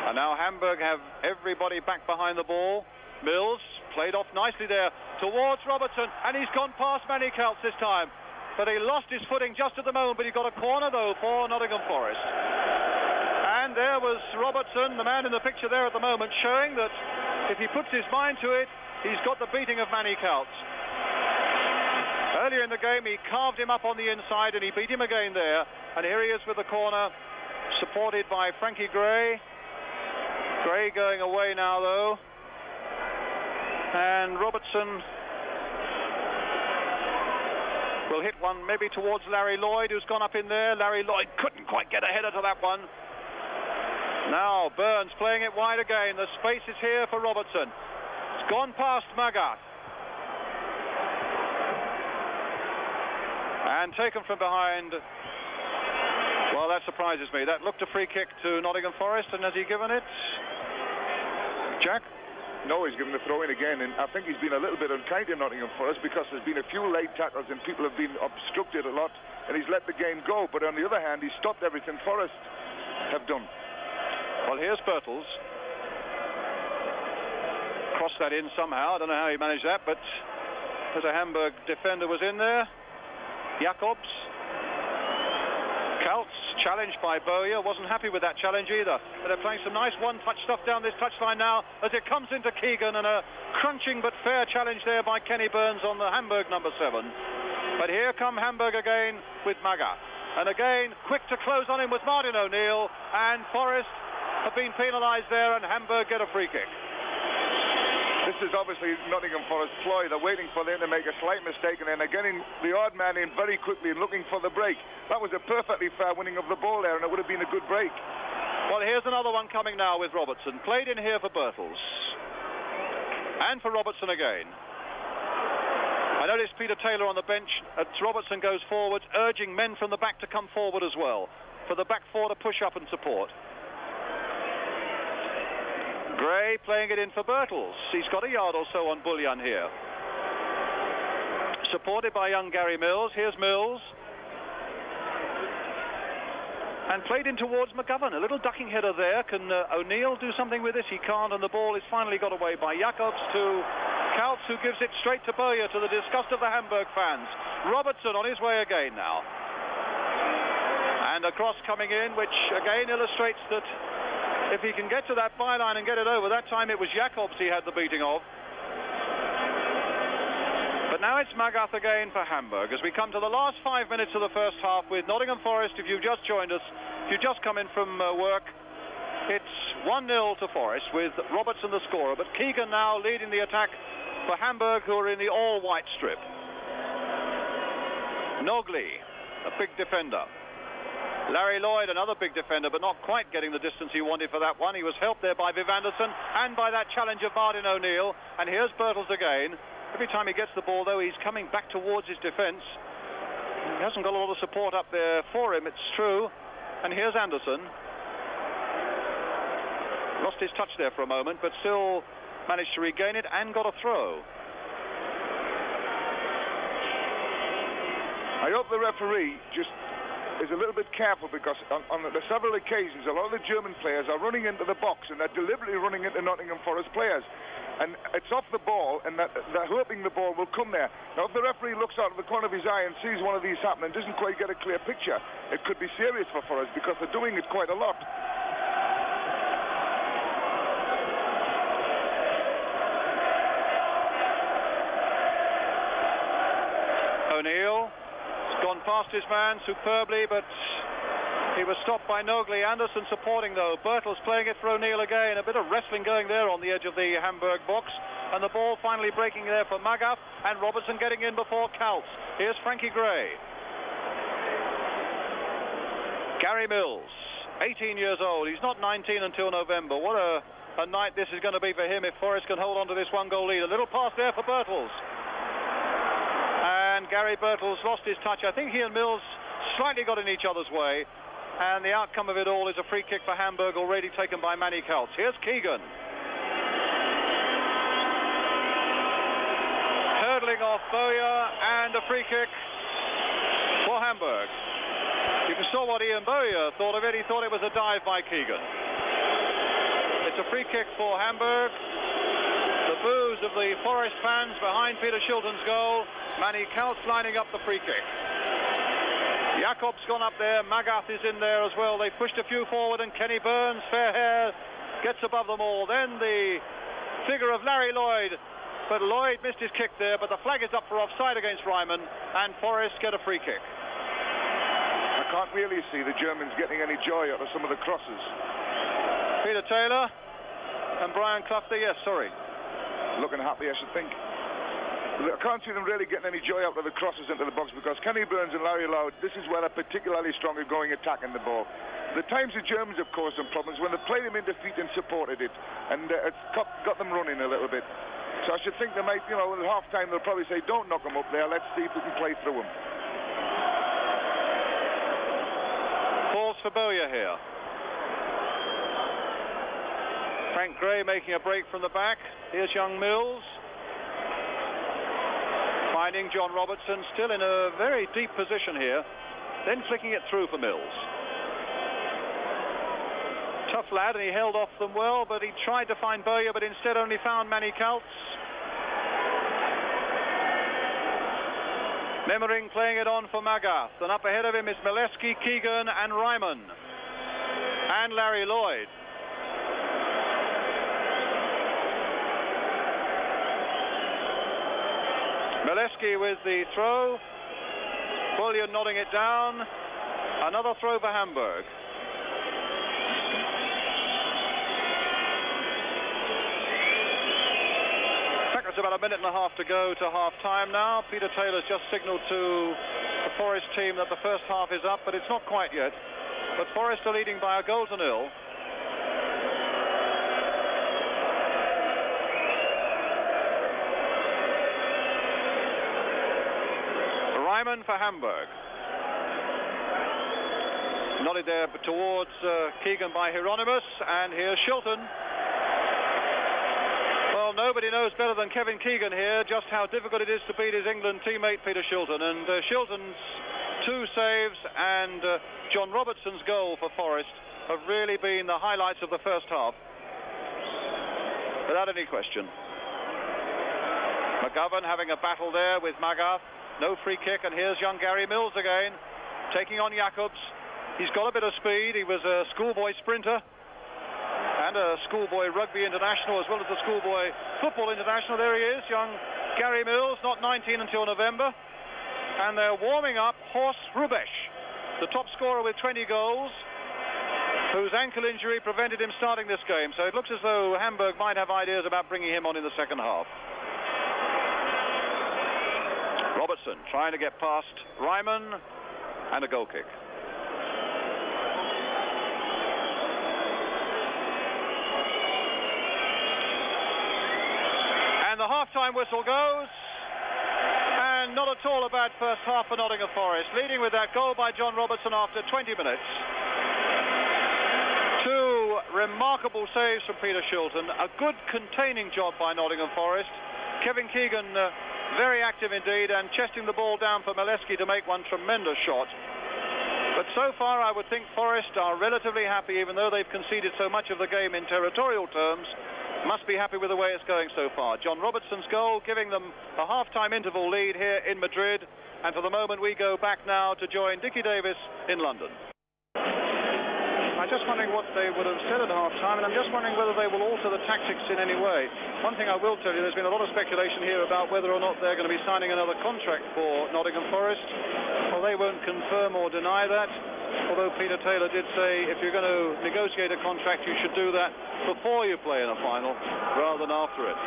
And now Hamburg have everybody back behind the ball. Mills played off nicely there towards Robertson, and he's gone past Manny Kaltz this time. But he lost his footing just at the moment, but he got a corner though for Nottingham Forest. And there was Robertson, the man in the picture there at the moment, showing that if he puts his mind to it, he's got the beating of Manny Kaltz. Earlier in the game, he carved him up on the inside, and he beat him again there. And here he is with the corner, supported by Frankie Gray. Gray going away now, though. And Robertson will hit one maybe towards Larry Lloyd, who's gone up in there. Larry Lloyd couldn't quite get a header to that one. Now Burns playing it wide again. The space is here for Robertson. It's gone past Magath. And taken from behind. Well, that surprises me. That looked a free kick to Nottingham Forest, and has he given it? Jack? No, he's given the throw in again, and I think he's been a little bit unkind to Nottingham Forest because there's been a few late tackles and people have been obstructed a lot, and he's let the game go. But on the other hand, he's stopped everything Forest have done. Well, here's Birtles. Crossed that in somehow. I don't know how he managed that, but as a Hamburg defender was in there. Jacobs. Kaltz challenged by Bowyer. Wasn't happy with that challenge either. But they're playing some nice one-touch stuff down this touchline now as it comes into Keegan, and a crunching but fair challenge there by Kenny Burns on the Hamburg number 7. But here come Hamburg again with Magath. And again, quick to close on him was Martin O'Neill, and Forest have been penalised there, and Hamburg get a free kick. This is obviously Nottingham Forest ploy. They're waiting for them to make a slight mistake, and then they're getting the odd man in very quickly and looking for the break. That was a perfectly fair winning of the ball there, and it would have been a good break. Well, here's another one coming now with Robertson. Played in here for Birtles. And for Robertson again. I noticed Peter Taylor on the bench as Robertson goes forward, urging men from the back to come forward as well, for the back four to push up and support. Gray playing it in for Birtles. He's got a yard or so on Bullion here. Supported by young Gary Mills. Here's Mills. And played in towards McGovern. A little ducking header there. Can O'Neill do something with this? He can't, and the ball is finally got away by Jacobs to Kaltz, who gives it straight to Bowyer, to the disgust of the Hamburg fans. Robertson on his way again now. And a cross coming in, which again illustrates that if he can get to that byline and get it over, that time it was Jacobs he had the beating of. But But now it's Magath again for Hamburg as we come to the last 5 minutes of the first half with Nottingham Forest. If you've just joined us, if you've just come in from work, it's 1-0 to Forest with Robertson the scorer. But Keegan now leading the attack for Hamburg, who are in the all-white strip. Nogli, a big defender. Larry Lloyd, another big defender, but not quite getting the distance he wanted for that one. He was helped there by Viv Anderson and by that challenge of Martin O'Neill. And here's Birtles again. Every time he gets the ball, though, he's coming back towards his defence. He hasn't got a lot of support up there for him, it's true. And here's Anderson. Lost his touch there for a moment, but still managed to regain it and got a throw. I hope the referee just is a little bit careful, because on the several occasions, a lot of the German players are running into the box, and they're deliberately running into Nottingham Forest players. And it's off the ball, and they're hoping the ball will come there. Now, if the referee looks out of the corner of his eye and sees one of these happen and doesn't quite get a clear picture, it could be serious for Forest, because they're doing it quite a lot. O'Neill has gone past his man superbly, but he was stopped by Nogli. Anderson supporting, though. Birtles playing it for O'Neill again. A bit of wrestling going there on the edge of the Hamburg box. And the ball finally breaking there for Magath. And Robertson getting in before Kaltz. Here's Frankie Gray. Gary Mills, 18 years old. He's not 19 until November. What a night this is going to be for him if Forest can hold on to this one-goal lead. A little pass there for Birtles. And Gary Birtles lost his touch. I think he and Mills slightly got in each other's way. And the outcome of it all is a free kick for Hamburg, already taken by Manny Kaltz. Here's Keegan. Hurdling off Bowyer, and a free kick for Hamburg. You saw what Ian Bowyer thought of it. He thought it was a dive by Keegan. It's a free kick for Hamburg. The boos of the Forest fans behind Peter Shilton's goal. Manny Kaltz lining up the free kick. Jakob's gone up there, Magath is in there as well. They've pushed a few forward, and Kenny Burns, fair hair, gets above them all. Then the figure of Larry Lloyd, but Lloyd missed his kick there, but the flag is up for offside against Ryman, and Forest get a free kick. I can't really see the Germans getting any joy out of some of the crosses. Peter Taylor and Brian Clough there, yes, sorry. Looking happy, I should think. I can't see them really getting any joy out of the crosses into the box, because Kenny Burns and Larry Lloyd, this is where they're particularly strong at going attacking the ball. The times the Germans have caused them problems when they played them into feet and supported it, and it's got them running a little bit. So I should think they might, at half-time they'll probably say, don't knock them up there, let's see if we can play through them. Balls for Bowyer here. Frank Gray making a break from the back. Here's young Mills. Finding John Robertson, still in a very deep position here, then flicking it through for Mills. Tough lad, and he held off them well, but he tried to find Bowyer, but instead only found Manny Kaltz. Memmering playing it on for Magath, and up ahead of him is Mileski, Keegan and Ryman. And Larry Lloyd. Mileski with the throw. Bullion nodding it down. Another throw for Hamburg. In fact, there's about a minute and a half to go to half-time now. Peter Taylor's just signalled to the Forest team that the first half is up, but it's not quite yet. But Forest are leading by 1-0. Ryman for Hamburg. Nodded there towards Keegan by Hieronymus, and here's Shilton. Well, nobody knows better than Kevin Keegan here just how difficult it is to beat his England teammate Peter Shilton, and Shilton's 2 saves and John Robertson's goal for Forest have really been the highlights of the first half, without any question. McGovern having a battle there with Magath. No free kick, and here's young Gary Mills again, taking on Jakobs. He's got a bit of speed. He was a schoolboy sprinter and a schoolboy rugby international, as well as a schoolboy football international. There he is, young Gary Mills, not 19 until November. And they're warming up Horst Hrubesch, the top scorer with 20 goals, whose ankle injury prevented him starting this game. So it looks as though Hamburg might have ideas about bringing him on in the second half. Robertson trying to get past Ryman, and a goal kick. And the half-time whistle goes. And not at all a bad first half for Nottingham Forest, leading with that goal by John Robertson after 20 minutes. Two remarkable saves from Peter Shilton, a good containing job by Nottingham Forest. Kevin Keegan very active indeed, and chesting the ball down for Mileski to make one tremendous shot. But so far I would think Forest are relatively happy, even though they've conceded so much of the game in territorial terms. Must be happy with the way it's going so far. John Robertson's goal giving them a half-time interval lead here in Madrid, and for the moment we go back now to join Dickie Davis in London. I'm just wondering what they would have said at half-time, and I'm just wondering whether they will alter the tactics in any way. One thing I will tell you, there's been a lot of speculation here about whether or not they're going to be signing another contract for Nottingham Forest. Well, they won't confirm or deny that, although Peter Taylor did say if you're going to negotiate a contract, you should do that before you play in a final rather than after it.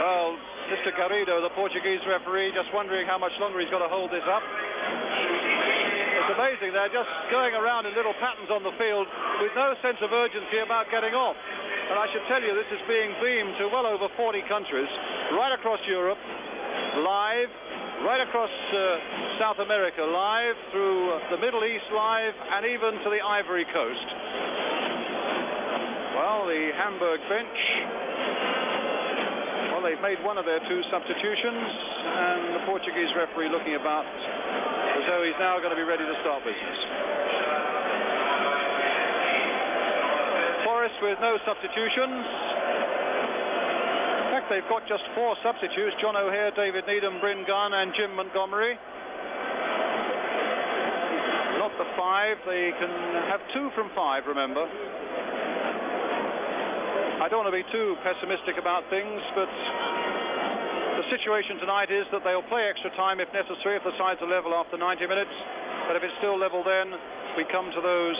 Well, Mr. Garrido, the Portuguese referee, just wondering how much longer he's got to hold this up. It's amazing, they're just going around in little patterns on the field with no sense of urgency about getting off. And I should tell you, this is being beamed to well over 40 countries, right across Europe, live, right across South America live, through the Middle East live, and even to the Ivory Coast. Well, the Hamburg bench, well, they've made one of their two substitutions, and the Portuguese referee looking about as though he's now going to be ready to start business. Forest with no substitutions. In fact, they've got just 4 substitutes: John O'Hare, David Needham, Bryn Gunn and Jim Montgomery. Not the 5. They can have 2 from 5, remember. I don't want to be too pessimistic about things, but the situation tonight is that they'll play extra time if necessary, if the sides are level after 90 minutes. But if it's still level, then we come to those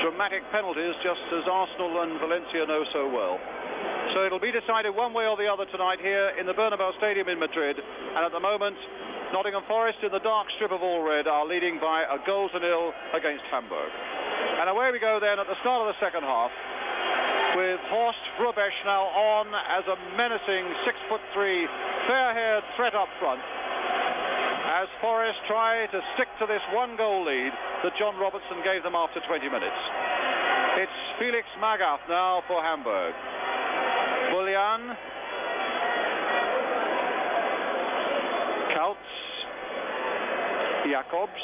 dramatic penalties, just as Arsenal and Valencia know so well. So it'll be decided one way or the other tonight here in the Bernabeu Stadium in Madrid. And at the moment, Nottingham Forest in the dark strip of all red are leading by a 1-0 against Hamburg. And away we go then at the start of the second half, with Horst Hrubesch now on as a menacing 6'3", fair-haired threat up front, as Forest try to stick to this 1-goal lead that John Robertson gave them after 20 minutes. It's Felix Magath now for Hamburg. Bullian, Kautz, Jacobs,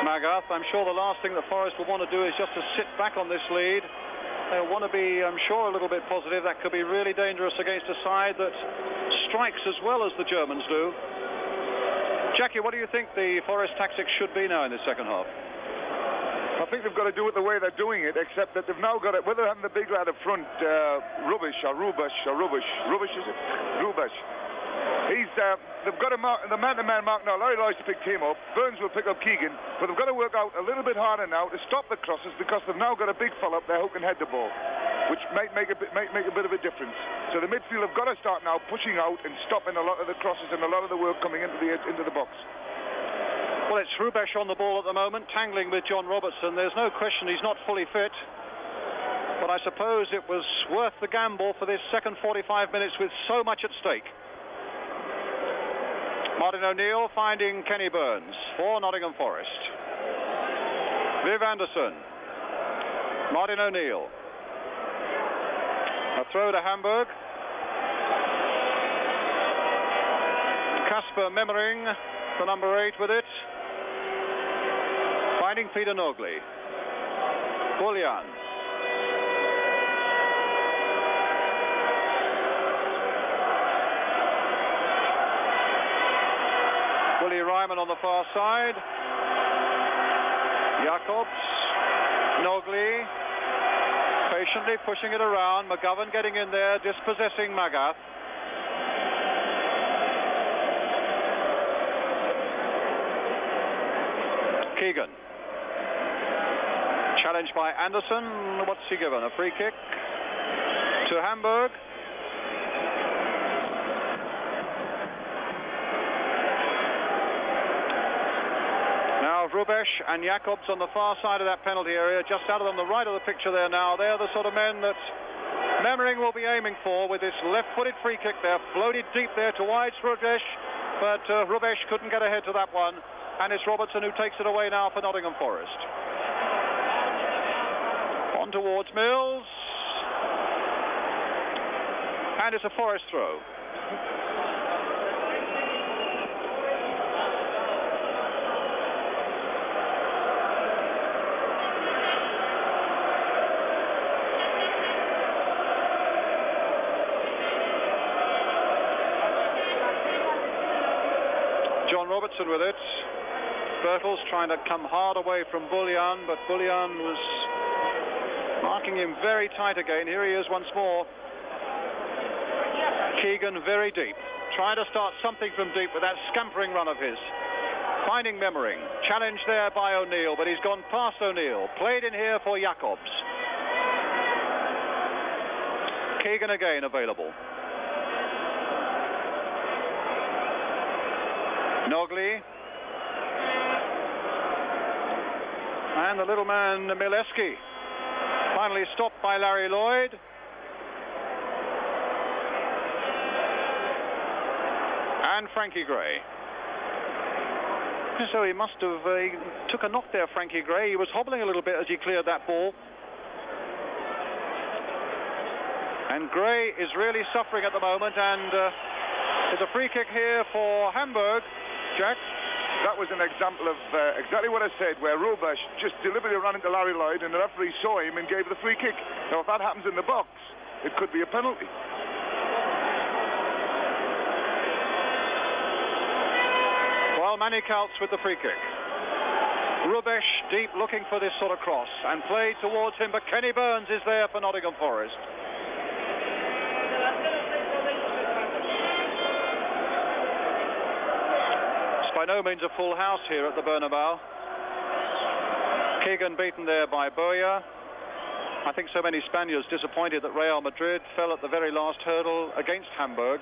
Magath. I'm sure the last thing that Forest will want to do is just to sit back on this lead. They'll want to be, I'm sure, a little bit positive. That could be really dangerous against a side that strikes as well as the Germans do. Jackie, what do you think the Forest tactics should be now in the second half? I think they've got to do it the way they're doing it, except that they've now got it, whether having the big lad up front, Hrubesch, is it? Hrubesch. They've got to mark, the man-to-man mark now. Larry Lloyd's picked him up. Burns will pick up Keegan, but they've got to work out a little bit harder now to stop the crosses, because they've now got a big fella up there who can head the ball, which might make a bit of a difference. So the midfield have got to start now pushing out and stopping a lot of the crosses and a lot of the work coming into the box. Well, it's Hrubesch on the ball at the moment, tangling with John Robertson. There's no question he's not fully fit, but I suppose it was worth the gamble for this second 45 minutes with so much at stake. Martin O'Neill finding Kenny Burns for Nottingham Forest. Viv Anderson. Martin O'Neill. A throw to Hamburg. Kasper Memmering, the number 8 with it. Finding Peter Nogli. Bullian. Willie Ryman on the far side. Jacobs, Nogli, patiently pushing it around. McGovern getting in there, dispossessing Magath. Keegan. Challenged by Anderson. What's he given? A free kick to Hamburg. Now Rubesch and Jacobs on the far side of that penalty area, just out of them, the right of the picture there now. They're the sort of men that Memmering will be aiming for with this left-footed free kick there, floated deep there towards Rubesch, but Rubesch couldn't get ahead to that one, and it's Robertson who takes it away now for Nottingham Forest. On towards Mills, and it's a Forest throw. Robertson with it. Bertels trying to come hard away from Bullion, but Bullion was marking him very tight again. Here he is once more. Keegan very deep, trying to start something from deep with that scampering run of his. Finding Memmering, challenged there by O'Neill, but he's gone past O'Neill. Played in here for Jacobs. Keegan again available. Nogley. And the little man, Mileski. Finally stopped by Larry Lloyd. And Frankie Gray. So he must have took a knock there, Frankie Gray. He was hobbling a little bit as he cleared that ball. And Gray is really suffering at the moment, and there's a free kick here for Hamburg. Jack? That was an example of exactly what I said, where Rubesch just deliberately ran into Larry Lloyd and the referee saw him and gave the free kick. Now, if that happens in the box, it could be a penalty. Well, Manny Coutts with the free kick. Rubesch deep looking for this sort of cross and played towards him, but Kenny Burns is there for Nottingham Forest. By no means a full house here at the Bernabeu. Keegan beaten there by Boya. I think so many Spaniards disappointed that Real Madrid fell at the very last hurdle against Hamburg.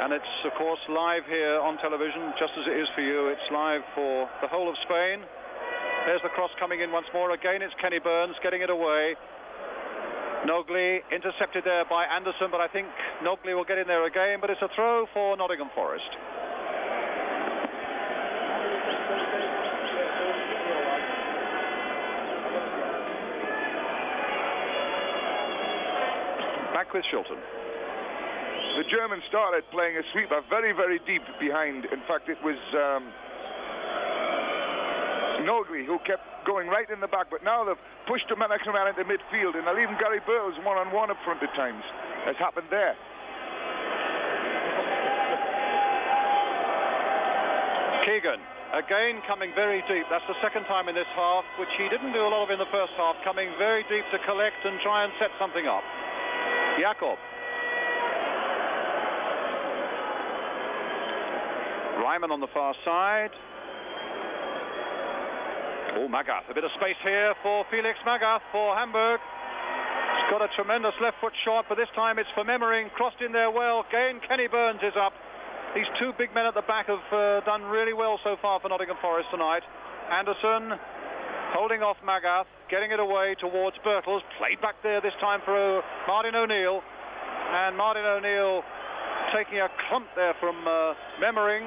And it's, of course, live here on television, just as it is for you. It's live for the whole of Spain. There's the cross coming in once more. Again, it's Kenny Burns getting it away. Nogley intercepted there by Anderson, but I think Nogley will get in there again. But it's a throw for Nottingham Forest. Back with Shilton. The Germans started playing a sweeper very, very deep behind. In fact, it was Nogley who kept going right in the back, but now they've pushed the man into midfield, and they'll even Gary Burtles one-on-one up front at times, as happened there. Keegan, again coming very deep. That's the second time in this half, which he didn't do a lot of in the first half, coming very deep to collect and try and set something up. Jakob. Ryman on the far side. Oh, Magath. A bit of space here for Felix Magath for Hamburg. He's got a tremendous left foot shot, but this time it's for Memmering. Crossed in there well. Again, Kenny Burns is up. These two big men at the back have done really well so far for Nottingham Forest tonight. Anderson holding off Magath, getting it away towards Bertels. Played back there this time for Martin O'Neill. And Martin O'Neill taking a clump there from Memmering.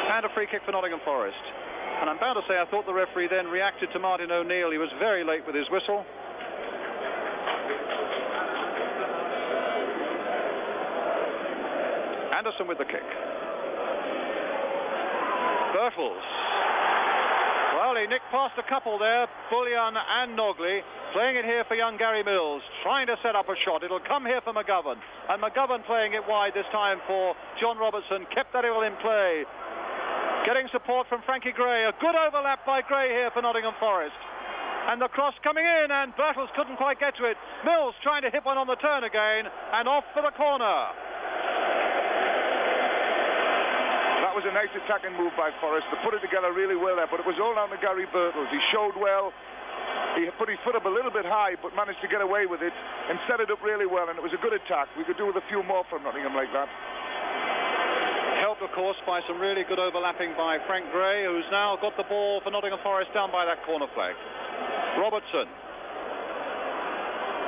And a free kick for Nottingham Forest. And I'm bound to say I thought the referee then reacted to Martin O'Neill. He was very late with his whistle. Anderson with the kick. Bertels. Well, he nicked past a couple there, Bullion and Nogley. Playing it here for young Gary Mills, trying to set up a shot. It'll come here for McGovern. And McGovern playing it wide this time for John Robertson. Kept that in play. Getting support from Frankie Gray. A good overlap by Gray here for Nottingham Forest. And the cross coming in, and Birtles couldn't quite get to it. Mills trying to hit one on the turn again, and off for the corner. That was a nice attacking move by Forrest. They put it together really well there, but it was all down to Gary Birtles. He showed well. He put his foot up a little bit high, but managed to get away with it and set it up really well, and it was a good attack. We could do with a few more from Nottingham like that. Helped, of course, by some really good overlapping by Frank Gray, who's now got the ball for Nottingham Forest down by that corner flag. Robertson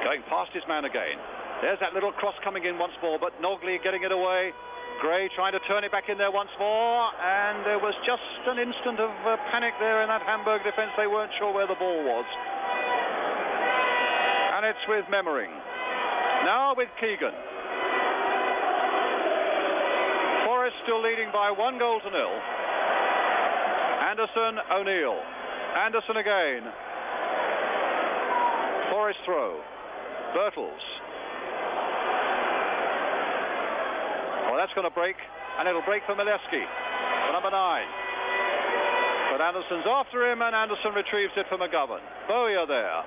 going past his man again. There's that little cross coming in once more, but Nogley getting it away. Gray trying to turn it back in there once more, and there was just an instant of panic there in that Hamburg defence. They weren't sure where the ball was. And it's with Memmering. Now with Keegan. Forest still leading by 1-0. Anderson, O'Neill. Anderson again. Forest throw. Birtles. Well, that's going to break, and it'll break for Milewski, for number 9. But Anderson's after him, and Anderson retrieves it for McGovern. Bowyer there.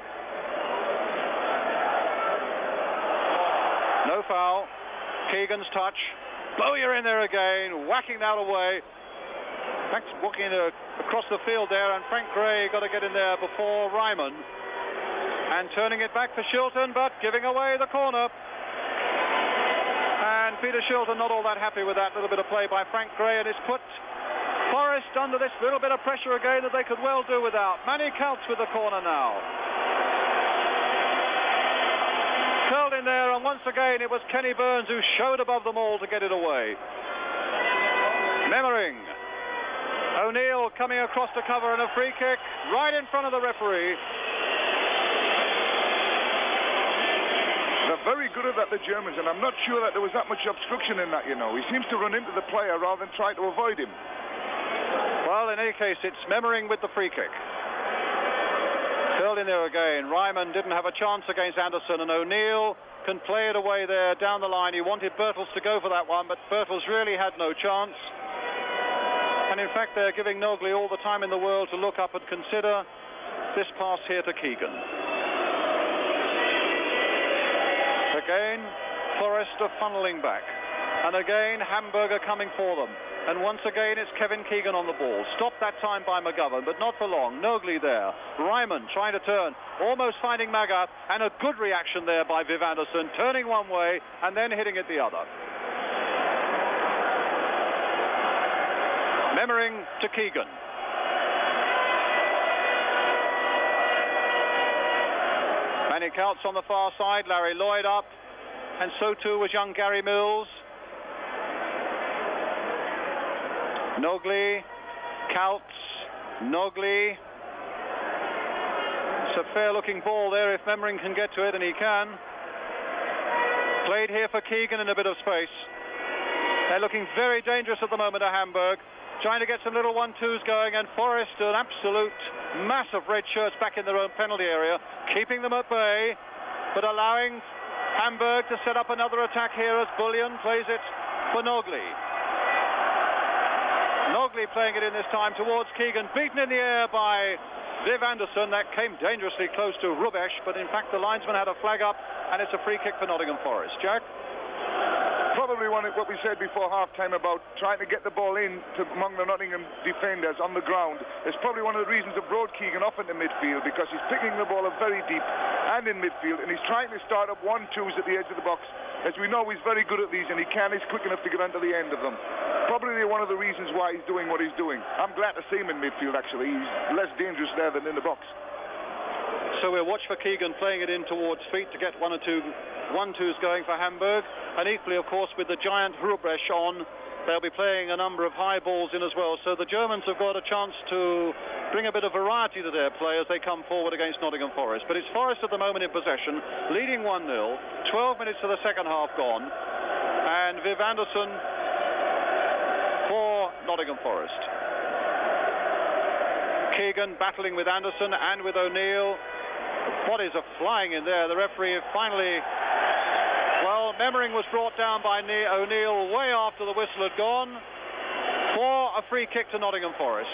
No foul. Keegan's touch. Bowyer in there again, whacking that away. In fact, walking across the field there, and Frank Gray got to get in there before Ryman. And turning it back for Shilton, but giving away the corner. And Peter Shilton not all that happy with that little bit of play by Frank Gray, and it's put Forest under this little bit of pressure again that they could well do without. Manny Counts with the corner now. Curled in there, and once again it was Kenny Burns who showed above them all to get it away. Memmering. O'Neill coming across to cover, and a free kick right in front of the referee. They're very good at that, the Germans, and I'm not sure that there was that much obstruction in that, you know. He seems to run into the player rather than try to avoid him. Well, in any case, it's Memmering with the free kick. Curled in there again. Ryman didn't have a chance against Anderson, and O'Neill can play it away there down the line. He wanted Birtles to go for that one, but Birtles really had no chance. And in fact, they're giving Nogley all the time in the world to look up and consider this pass here to Keegan. Again, Forest are funneling back. And again, Hamburg are coming for them. And once again, it's Kevin Keegan on the ball. Stopped that time by McGovern, but not for long. Nogley there. Ryman trying to turn, almost finding Magath, and a good reaction there by Viv Anderson, turning one way and then hitting it the other. Memmering to Keegan. Manny Counts on the far side, Larry Lloyd up, and so too was young Gary Mills. Nogley, Counts, Nogley. It's a fair-looking ball there if Memmering can get to it, and he can. Played here for Keegan in a bit of space. They're looking very dangerous at the moment at Hamburg, trying to get some little 1-2s going, and Forest, an absolute mass of red shirts back in their own penalty area, keeping them at bay, but allowing Hamburg to set up another attack here as Bullion plays it for Nogley. Nogley playing it in this time towards Keegan, beaten in the air by Viv Anderson. That came dangerously close to Rubesh, but in fact the linesman had a flag up, and it's a free kick for Nottingham Forest. Jack? Probably what we said before half-time about trying to get the ball in to among the Nottingham defenders on the ground. It's probably one of the reasons that brought Keegan off into midfield, because he's picking the ball up very deep and in midfield, and he's trying to start up 1-2s at the edge of the box. As we know, he's very good at these, and he's quick enough to get onto the end of them. Probably one of the reasons why he's doing what he's doing. I'm glad to see him in midfield, actually. He's less dangerous there than in the box. So we'll watch for Keegan playing it in towards feet to get 1 or 2 1-2s going for Hamburg. And equally, of course, with the giant Rubrecht on, they'll be playing a number of high balls in as well. So the Germans have got a chance to bring a bit of variety to their play as they come forward against Nottingham Forest. But it's Forest at the moment in possession, leading 1-0, 12 minutes to the second half gone. And Viv Anderson for Nottingham Forest. Keegan battling with Anderson and with O'Neill. What is a flying in there? The referee finally... Well, Memmering was brought down by O'Neill way after the whistle had gone for a free kick to Nottingham Forest.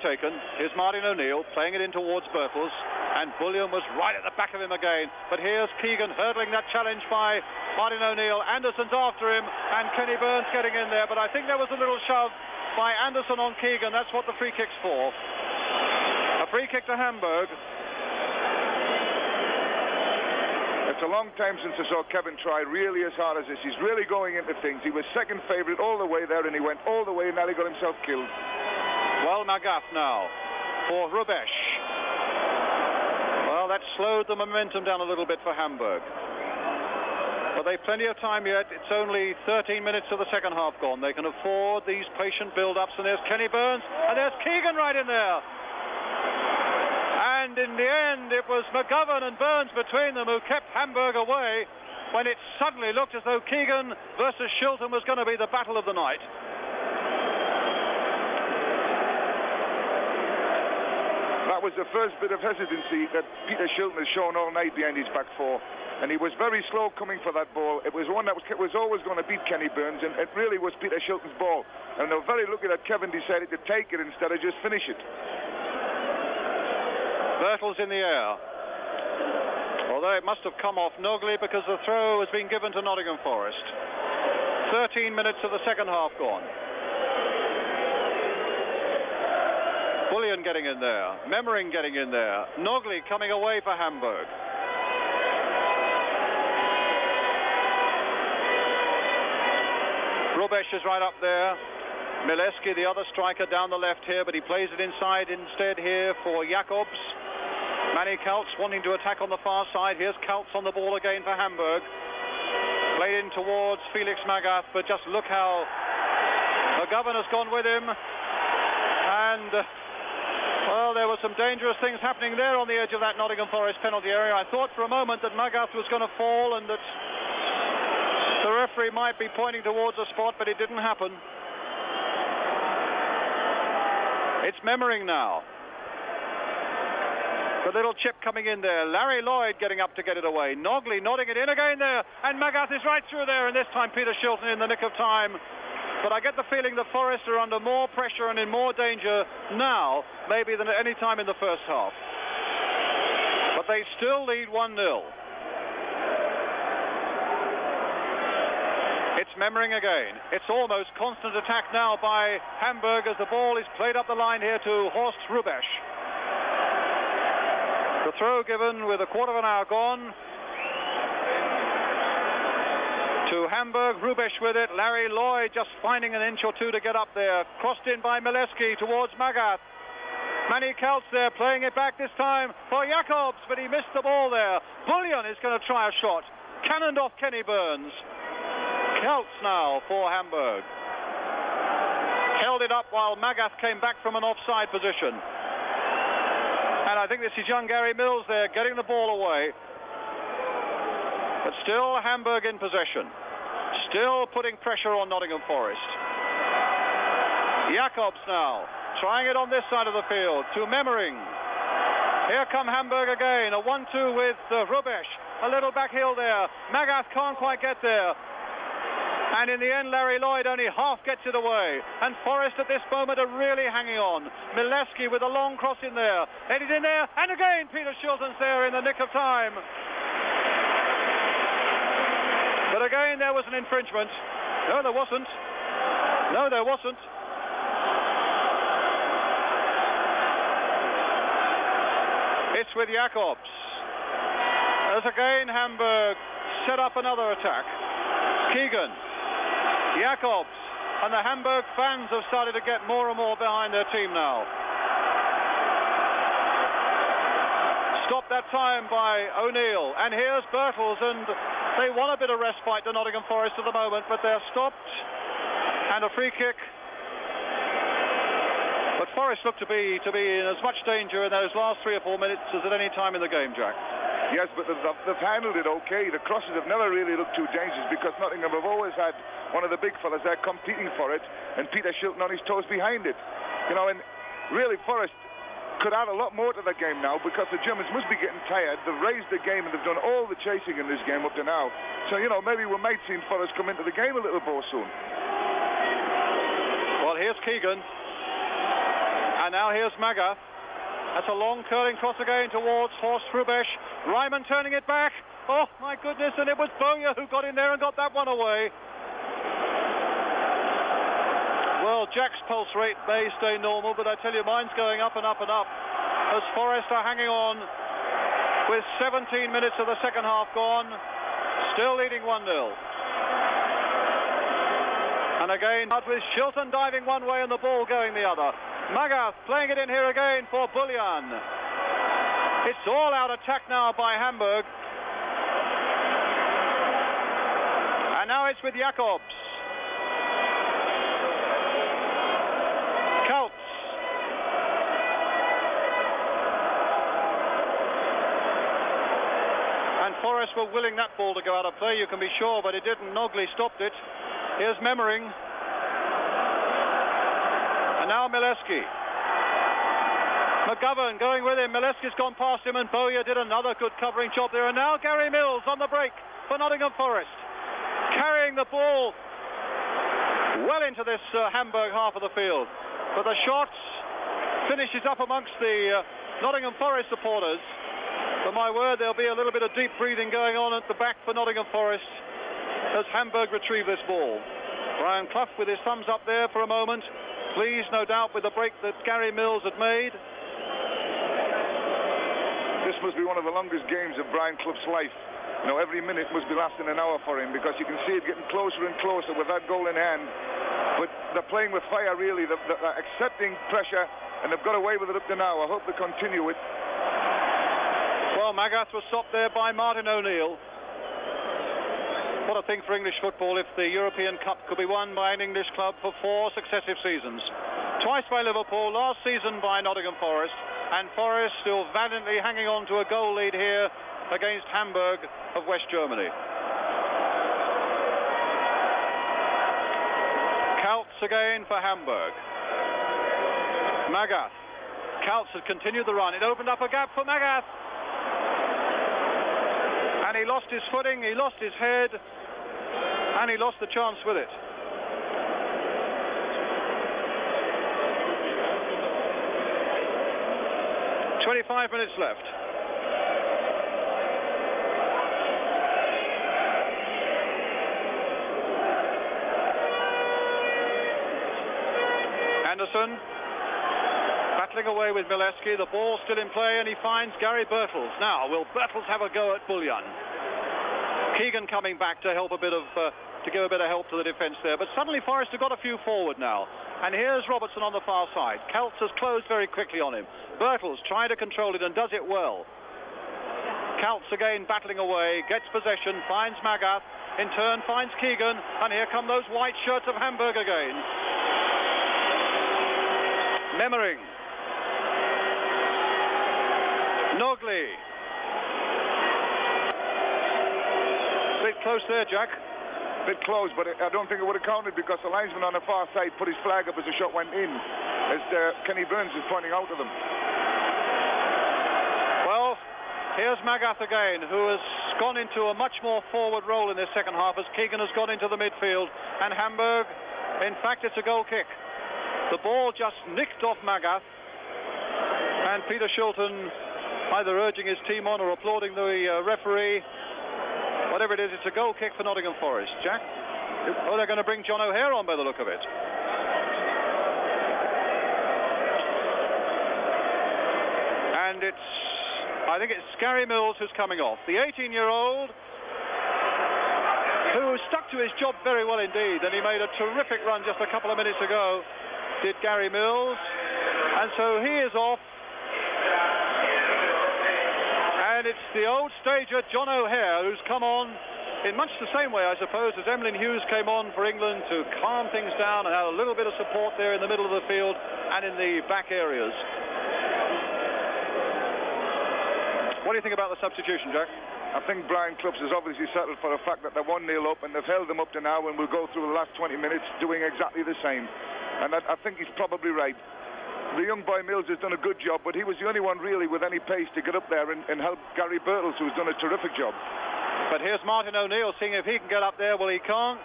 taken. Here's Martin O'Neill playing it in towards Bertels, and Bullion was right at the back of him again. But here's Keegan hurdling that challenge by Martin O'Neill. Anderson's after him, and Kenny Burns getting in there. But I think there was a little shove by Anderson on Keegan. That's what the free kick's for. A free kick to Hamburg. It's a long time since I saw Kevin try really as hard as this. He's really going into things. He was second favourite all the way there, and he went all the way, and nearly got himself killed. Well, Magath now for Rubesch. Well, that slowed the momentum down a little bit for Hamburg. But they've plenty of time yet. It's only 13 minutes of the second half gone. They can afford these patient build-ups. And there's Kenny Burns, and there's Keegan right in there. And in the end, it was McGovern and Burns between them who kept Hamburg away when it suddenly looked as though Keegan versus Shilton was going to be the battle of the night. That was the first bit of hesitancy that Peter Shilton has shown all night behind his back four. And he was very slow coming for that ball. It was one that was always going to beat Kenny Burns, and it really was Peter Shilton's ball. And they're very lucky that Kevin decided to take it instead of just finish it. Bertels in the air. Although it must have come off Nogley because the throw has been given to Nottingham Forest. 13 minutes of the second half gone. Bullion getting in there. Memmering getting in there. Nogley coming away for Hamburg. Rubesch is right up there. Mileski, the other striker, down the left here, but he plays it inside instead here for Jacobs. Manny Kaltz wanting to attack on the far side. Here's Kaltz on the ball again for Hamburg. Played in towards Felix Magath, but just look how McGovern has gone with him. And, well, there were some dangerous things happening there on the edge of that Nottingham Forest penalty area. I thought for a moment that Magath was going to fall and that the referee might be pointing towards a spot, but it didn't happen. It's Memmering now. The little chip coming in there. Larry Lloyd getting up to get it away. Nogley nodding it in again there. And Magath is right through there. And this time Peter Shilton in the nick of time. But I get the feeling the Forest are under more pressure and in more danger now, maybe, than at any time in the first half. But they still lead 1-0. It's Memmering again. It's almost constant attack now by Hamburg as the ball is played up the line here to Horst Rubesch. The throw given with a quarter of an hour gone to Hamburg. Rubesch with it. Larry Lloyd just finding an inch or two to get up there. Crossed in by Mileski towards Magath. Manny Kaltz there playing it back this time for Jacobs, but he missed the ball there. Bullion is going to try a shot. Cannoned off Kenny Burns. Kaltz now for Hamburg. Held it up while Magath came back from an offside position. And I think this is young Gary Mills there getting the ball away. But still Hamburg in possession. Still putting pressure on Nottingham Forest. Jacobs now trying it on this side of the field to Memmering. Here come Hamburg again. A 1-2 with Rubesch. A little back heel there. Magath can't quite get there. And in the end, Larry Lloyd only half gets it away. And Forest at this moment are really hanging on. Mileski with a long cross in there. Headed in there. And again, Peter Shilton's there in the nick of time. But again, there was an infringement. No, there wasn't. No, there wasn't. It's with Jacobs. As again, Hamburg set up another attack. Keegan. Jacobs, and the Hamburg fans have started to get more and more behind their team now. Stopped that time by O'Neill, and here's Bertels, and they want a bit of respite to Nottingham Forest at the moment, but they're stopped, and a free kick. But Forest look to be in as much danger in those last 3 or 4 minutes as at any time in the game, Jack. Yes, but they've handled it okay. The crosses have never really looked too dangerous because Nottingham have always had one of the big fellas there competing for it, and Peter Shilton on his toes behind it. You know, and really Forest could add a lot more to the game now because the Germans must be getting tired. They've raised the game and they've done all the chasing in this game up to now. So, you know, maybe we might see Forest come into the game a little more soon. Well, here's Keegan. And now here's Magath. That's a long curling cross again towards Horst Hrubesch. Ryman turning it back. Oh my goodness, and it was Bowyer who got in there and got that one away. Well, Jack's pulse rate may stay normal, but I tell you, mine's going up and up and up as Forest are hanging on with 17 minutes of the second half gone, still leading 1-0. And again, out with Shilton diving one way and the ball going the other. Magath playing it in here again for Bullion. It's all out attack now by Hamburg. And now it's with Jacobs. Counts. And Forest were willing that ball to go out of play, you can be sure, but it didn't. Nogley stopped it. Here's Memmering. And now Mileski. McGovern going with him. Mileski's gone past him, and Bowyer did another good covering job there. And now Gary Mills on the break for Nottingham Forest, carrying the ball well into this Hamburg half of the field. But the shots finishes up amongst the Nottingham Forest supporters. For my word, there'll be a little bit of deep breathing going on at the back for Nottingham Forest as Hamburg retrieve this ball. Brian Clough with his thumbs up there for a moment, pleased no doubt with the break that Gary Mills had made. This must be one of the longest games of Brian Clough's life. You know, every minute must be lasting an hour for him, because you can see it getting closer and closer with that goal in hand. But they're playing with fire, really. They're accepting pressure, and they've got away with it up to now. I hope they continue it. Well, Magath was stopped there by Martin O'Neill. What a thing for English football if the European Cup could be won by an English club for 4 successive seasons. Twice by Liverpool, last season by Nottingham Forest, and Forest still valiantly hanging on to a goal lead here against Hamburg of West Germany. Counts again for Hamburg. Magath. Counts had continued the run. It opened up a gap for Magath. And he lost his footing, he lost his head, and he lost the chance with it. "25 minutes left. Anderson battling away with Mileski. The ball still in play, and he finds Gary Birtles. Now, will Birtles have a go at Bullion? Keegan coming back to help a bit of to give a bit of help to the defence there. But suddenly Forest have got a few forward now. And here's Robertson on the far side. Celts has closed very quickly on him. Birtles trying to control it and does it well. Celts again battling away, gets possession, finds Magath, in turn finds Keegan, and here come those white shirts of Hamburg again. Memmering. Nogley. Bit close there, Jack. Bit close, but I don't think it would have counted, because the linesman on the far side put his flag up as the shot went in, as Kenny Burns is pointing out to them. Well, here's Magath again, who has gone into a much more forward role in this second half as Keegan has gone into the midfield, and Hamburg, in fact, it's a goal kick. The ball just nicked off Magath, and Peter Shilton either urging his team on or applauding the referee. Whatever it is, it's a goal kick for Nottingham Forest. Jack? Oh, they're going to bring John O'Hare on by the look of it. And I think it's Gary Mills who's coming off. The 18-year-old who stuck to his job very well indeed, and he made a terrific run just a couple of minutes ago, did Gary Mills. And so he is off. And it's the old stager John O'Hare who's come on in much the same way, I suppose, as Emlyn Hughes came on for England to calm things down and have a little bit of support there in the middle of the field and in the back areas. What do you think about the substitution, Jack? I think Brian Clough has obviously settled for the fact that they're 1-0 up, and they've held them up to now, and we'll go through the last 20 minutes doing exactly the same. And I think he's probably right. The young boy Mills has done a good job, but he was the only one really with any pace to get up there and help Gary Birtles, who's done a terrific job. But here's Martin O'Neill seeing if he can get up there. Well, he can't.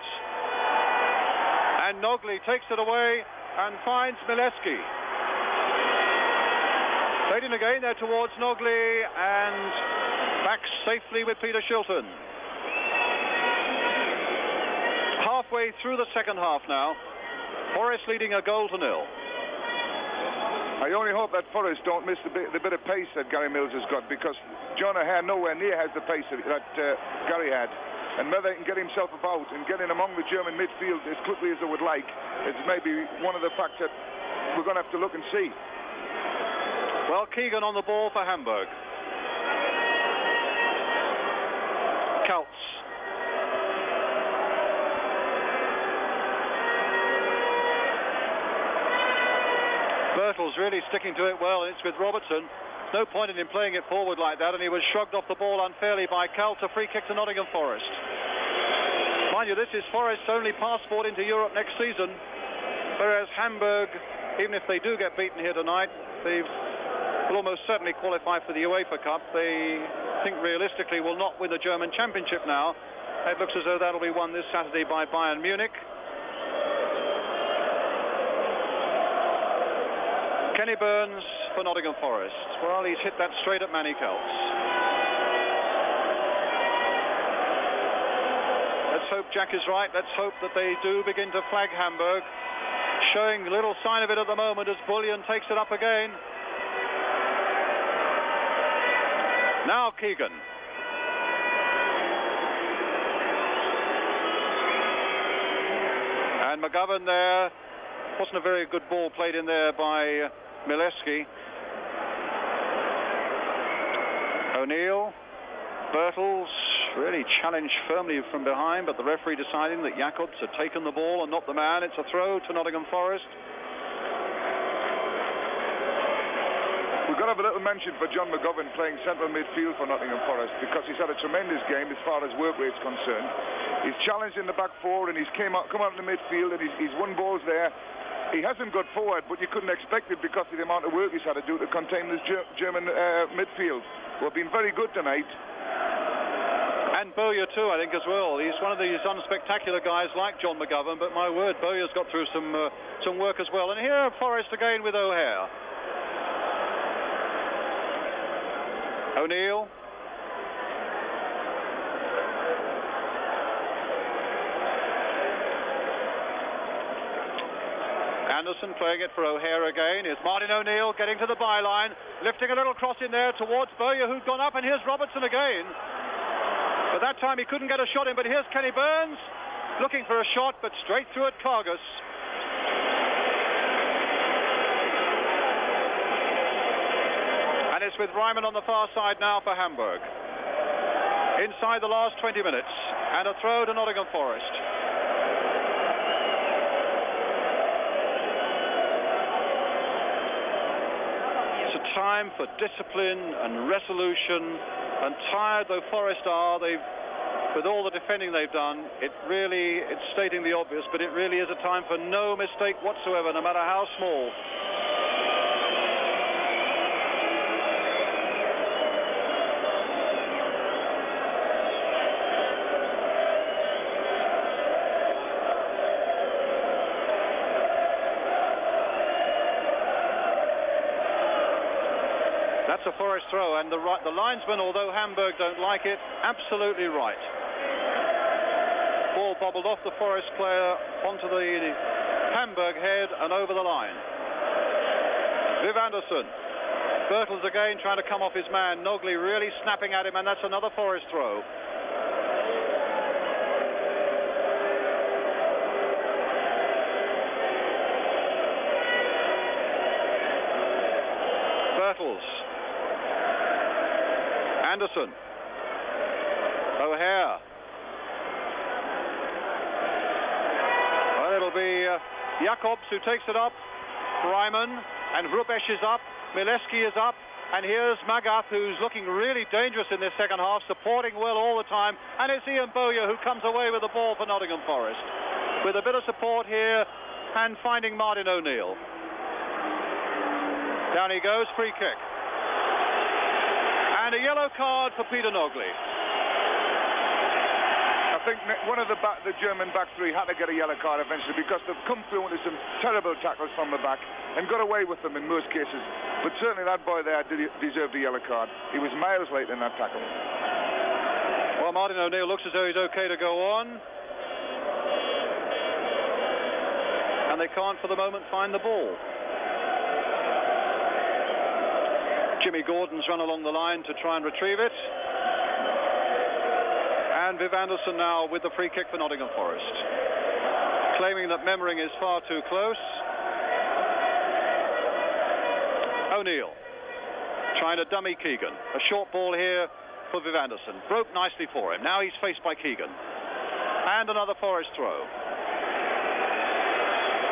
And Nogley takes it away and finds Mileski. Fading again there towards Nogli and back safely with Peter Shilton. Halfway through the second half now. Forest leading 1-0. I only hope that Forest don't miss the bit of pace that Gary Mills has got, because John O'Hare nowhere near has the pace that Gary had. And whether he can get himself about and get in among the German midfield as quickly as they would like is maybe one of the facts that we're going to have to look and see. Well, Keegan on the ball for Hamburg. Counts. Bertels really sticking to it well, and it's with Robertson. No point in him playing it forward like that, and he was shrugged off the ball unfairly by Kalt. A free kick to Nottingham Forest. Mind you, this is Forest's only passport into Europe next season, whereas Hamburg, even if they do get beaten here tonight, they will almost certainly qualify for the UEFA Cup. They think realistically will not win the German Championship now. It looks as though that'll be won this Saturday by Bayern Munich. Kenny Burns for Nottingham Forest. Well, he's hit that straight at Manny Kelts. Let's hope Jack is right. Let's hope that they do begin to flag Hamburg. Showing little sign of it at the moment as Bullion takes it up again. Now Keegan. And McGovern there. Wasn't a very good ball played in there by Mileski. O'Neill, Bertels really challenged firmly from behind, but the referee deciding that Jacobs had taken the ball and not the man. It's a throw to Nottingham Forest. We've got to have a little mention for John McGovern playing central midfield for Nottingham Forest, because he's had a tremendous game as far as work rate's concerned. He's challenged in the back four, and he's come out in the midfield, and he's won balls there. He hasn't got forward, but you couldn't expect it because of the amount of work he's had to do to contain this German midfield. We've been very good tonight. And Bowyer too, I think, as well. He's one of these unspectacular guys like John McGovern, but my word, Bowyer's got through some work as well. And here Forest again with O'Hare. O'Neill. Anderson playing it for O'Hare again. Here's Martin O'Neill getting to the byline, lifting a little cross in there towards Bowyer, who'd gone up, and here's Robertson again. But that time he couldn't get a shot in, but here's Kenny Burns looking for a shot, but straight through at Kargas. And it's with Ryman on the far side now for Hamburg. Inside the last 20 minutes, and a throw to Nottingham Forest. Time for discipline and resolution, and tired though Forest are, with all the defending they've done, it's stating the obvious, but it really is a time for no mistake whatsoever, no matter how small. That's a Forest throw, and the linesman, although Hamburg don't like it, absolutely right. Ball bobbled off the Forest player onto the Hamburg head and over the line. Viv Anderson. Bertels again trying to come off his man. Nogli really snapping at him, and that's another Forest throw. Bertels. Anderson. O'Hare. Well, it'll be Jacobs who takes it up. Ryman and Hrubesch is up. Mileski is up. And here's Magath, who's looking really dangerous in this second half, supporting well all the time. And it's Ian Bowyer who comes away with the ball for Nottingham Forest. With a bit of support here and finding Martin O'Neill. Down he goes, free kick. And a yellow card for Peter Nogli. A think one of the German back three had to get a yellow card eventually because they've come through into some terrible tackles from the back and got away with them in most cases. But certainly that boy there deserved a yellow card. He was miles late in that tackle. Well, Martin O'Neill looks as though he's okay to go on. And they can't for the moment find the ball. Jimmy Gordon's run along the line to try and retrieve it. And Viv Anderson now with the free kick for Nottingham Forest, claiming that Memmering is far too close. O'Neill trying to dummy Keegan. A short ball here for Viv Anderson. Broke nicely for him. Now he's faced by Keegan. And another Forest throw.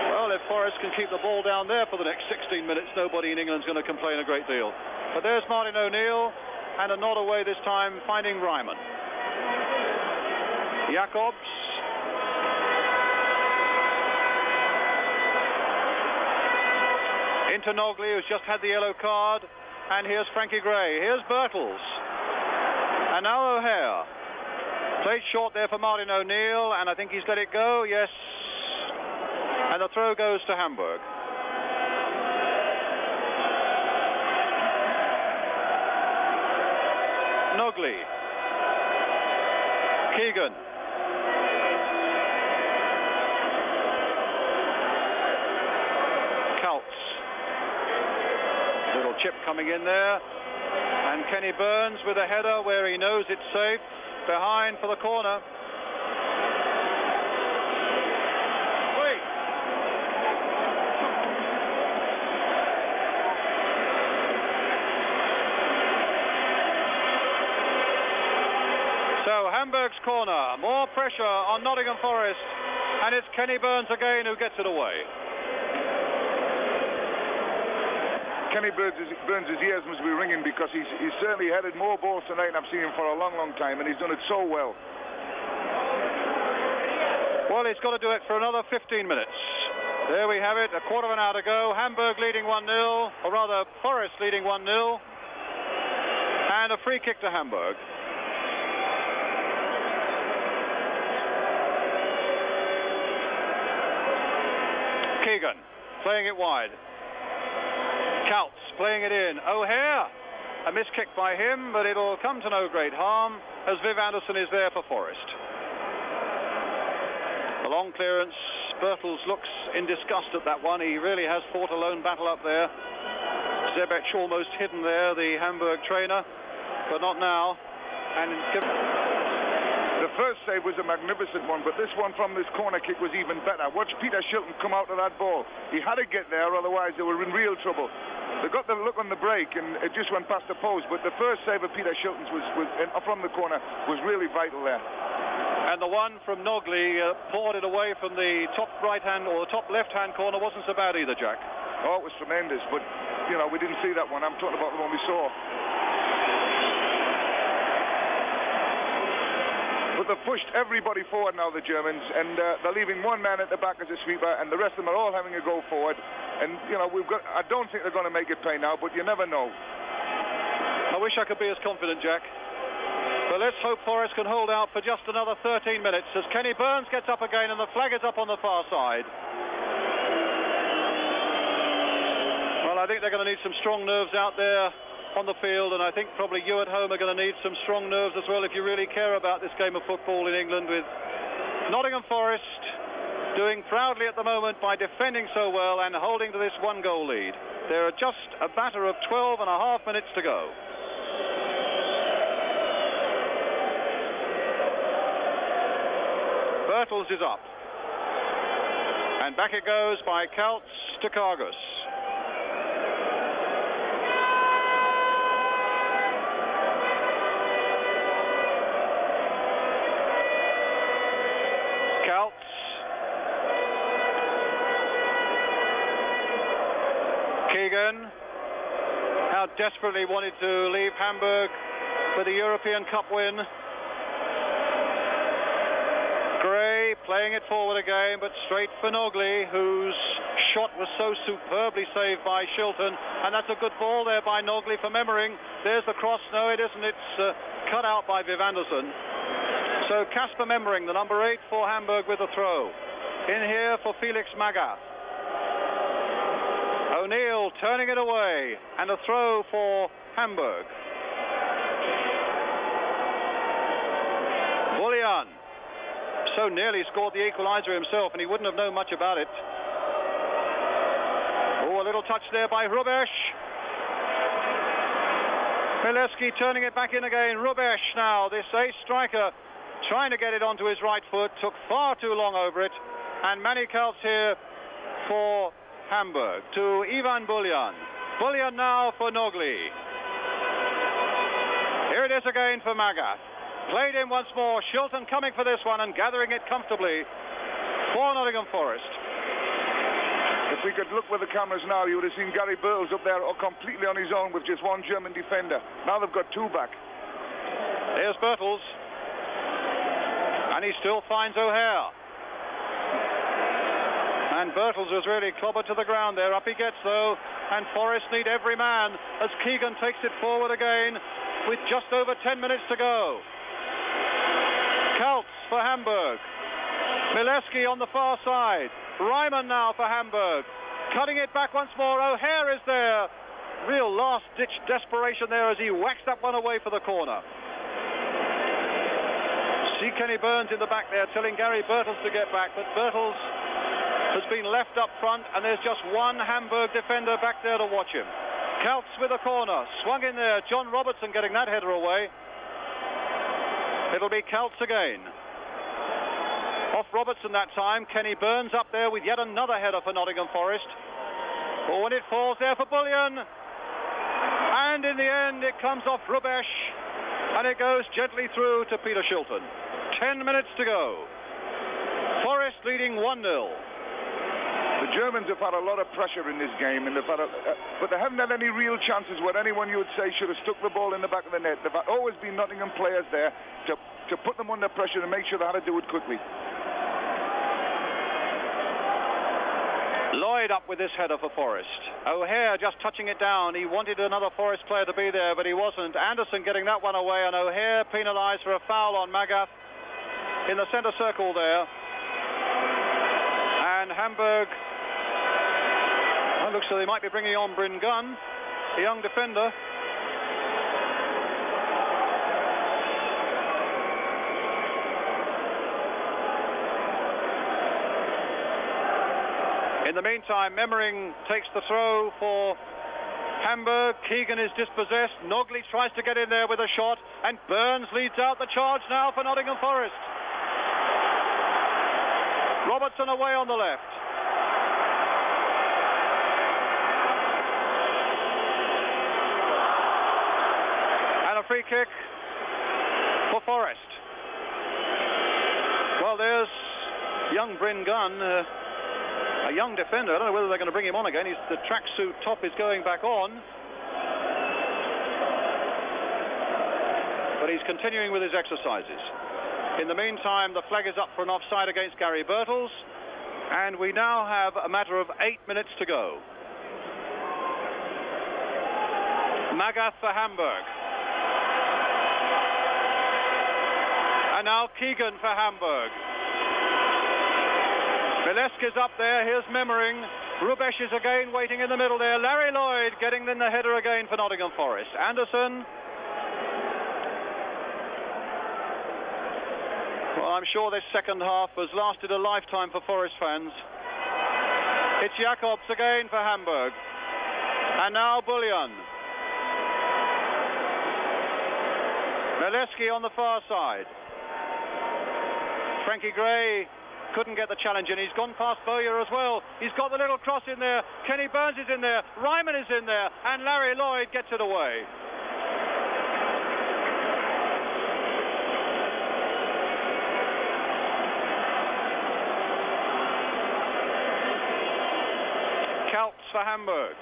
Well, if Forest can keep the ball down there for the next 16 minutes, nobody in England's going to complain a great deal. But there's Martin O'Neill, and a nod away this time, finding Ryman. Jacobs. Into Nogley, who's just had the yellow card. And here's Frankie Gray. Here's Birtles. And now O'Hare. Played short there for Martin O'Neill, and I think he's let it go. Yes. And the throw goes to Hamburg. Nogley. Keegan. Little chip coming in there, and Kenny Burns with a header where he knows it's safe, behind for the corner. So Hamburg's corner, more pressure on Nottingham Forest, and it's Kenny Burns again who gets it away. Kenny Burns' ears must be ringing because he's certainly headed more balls tonight than I've seen him for a long, long time, and he's done it so well. Well, he's got to do it for another 15 minutes. There we have it, a quarter of an hour to go. Hamburg leading 1-0, or rather Forest leading 1-0. And a free kick to Hamburg. Keegan playing it wide. Coutts playing it in. O'Hare, a miss kick by him, but it'll come to no great harm as Viv Anderson is there for Forest. The long clearance. Birtles looks in disgust at that one. He really has fought a lone battle up there. Zebec almost hidden there, the Hamburg trainer, but not now. And the first save was a magnificent one, but this one from this corner kick was even better. Watch Peter Shilton come out of that ball. He had to get there, otherwise they were in real trouble. They got the look on the break, and it just went past the post. But the first save of Peter Shilton's was from the corner was really vital there. And the one from Nogley poured it away from the top right-hand or the top left-hand corner wasn't so bad either, Jack. Oh, it was tremendous, but you know we didn't see that one. I'm talking about the one we saw. But they've pushed everybody forward now, the Germans, and they're leaving one man at the back as a sweeper, and the rest of them are all having a go forward. And you know, I don't think they're going to make it pay now, but you never know. I wish I could be as confident, Jack. But let's hope Forest can hold out for just another 13 minutes as Kenny Burns gets up again and the flag is up on the far side. Well, I think they're going to need some strong nerves out there on the field, and I think probably you at home are going to need some strong nerves as well if you really care about this game of football in England, with Nottingham Forest doing proudly at the moment by defending so well and holding to this one-goal lead. There are just a matter of 12 and a half minutes to go. Birtles is up. And back it goes by Coutts to Kargus. Keegan, how desperately wanted to leave Hamburg for the European Cup win. Gray playing it forward again, but straight for Nogley, whose shot was so superbly saved by Shilton. And that's a good ball there by Nogley for Memmering. There's the cross. No, it isn't. It's cut out by Viv Anderson. So Kasper Memmering, the number 8 for Hamburg, with a throw. In here for Felix Magath. O'Neill turning it away, and a throw for Hamburg. Bullion so nearly scored the equaliser himself, and he wouldn't have known much about it. Oh, a little touch there by Rubesch. Mileski turning it back in again. Rubesch now, this ace striker, trying to get it onto his right foot, took far too long over it, and Manny Kaltz here for Hamburg to Ivan Bullion. Bullion now for Nogli. Here it is again for Magath. Played in once more. Shilton coming for this one and gathering it comfortably for Nottingham Forest. If we could look with the cameras now, you would have seen Gary Birtles up there completely on his own with just one German defender. Now they've got two back. Here's Birtles. And he still finds O'Hare. And Birtles has really clobbered to the ground there. Up he gets though. And Forest need every man as Keegan takes it forward again with just over 10 minutes to go. Kaltz for Hamburg. Mileski on the far side. Ryman now for Hamburg. Cutting it back once more. O'Hare is there. Real last-ditch desperation there as he whacks that one away for the corner. See Kenny Burns in the back there telling Gary Birtles to get back, but Birtles has been left up front and there's just one Hamburg defender back there to watch him. Kaltz with a corner. Swung in there. John Robertson getting that header away. It'll be Kaltz again. Off Robertson that time. Kenny Burns up there with yet another header for Nottingham Forest. Oh, and it falls there for Bullion. And in the end, it comes off Rubesch. And it goes gently through to Peter Shilton. 10 minutes to go. Forest leading 1-0. The Germans have had a lot of pressure in this game, and but they haven't had any real chances where anyone you would say should have stuck the ball in the back of the net. There have always been Nottingham players there to put them under pressure and make sure they had to do it quickly. Lloyd up with this header for Forest. O'Hare just touching it down. He wanted another Forest player to be there, but he wasn't. Anderson getting that one away, and O'Hare penalised for a foul on Magath in the centre circle there. And Hamburg, well, looks like they might be bringing on Bryn Gunn, a young defender. In the meantime, Memmering takes the throw for Hamburg. Keegan is dispossessed. Nogli tries to get in there with a shot, and Burns leads out the charge now for Nottingham Forest. Robertson away on the left. And a free kick for Forest. Well, there's young Bryn Gunn, a young defender. I don't know whether they're going to bring him on again. The tracksuit top is going back on. But he's continuing with his exercises. In the meantime, the flag is up for an offside against Gary Birtles. And we now have a matter of 8 minutes to go. Magath for Hamburg. And now Keegan for Hamburg. Mileski's up there. Here's Memmering. Rubesch is again waiting in the middle there. Larry Lloyd getting in the header again for Nottingham Forest. Anderson. Well, I'm sure this second half has lasted a lifetime for Forest fans. It's Jacobs again for Hamburg. And now Bullion. Mileski on the far side. Frankie Gray couldn't get the challenge in. He's gone past Bowyer as well. He's got the little cross in there. Kenny Burns is in there. Ryman is in there. And Larry Lloyd gets it away. Kaltz for Hamburg.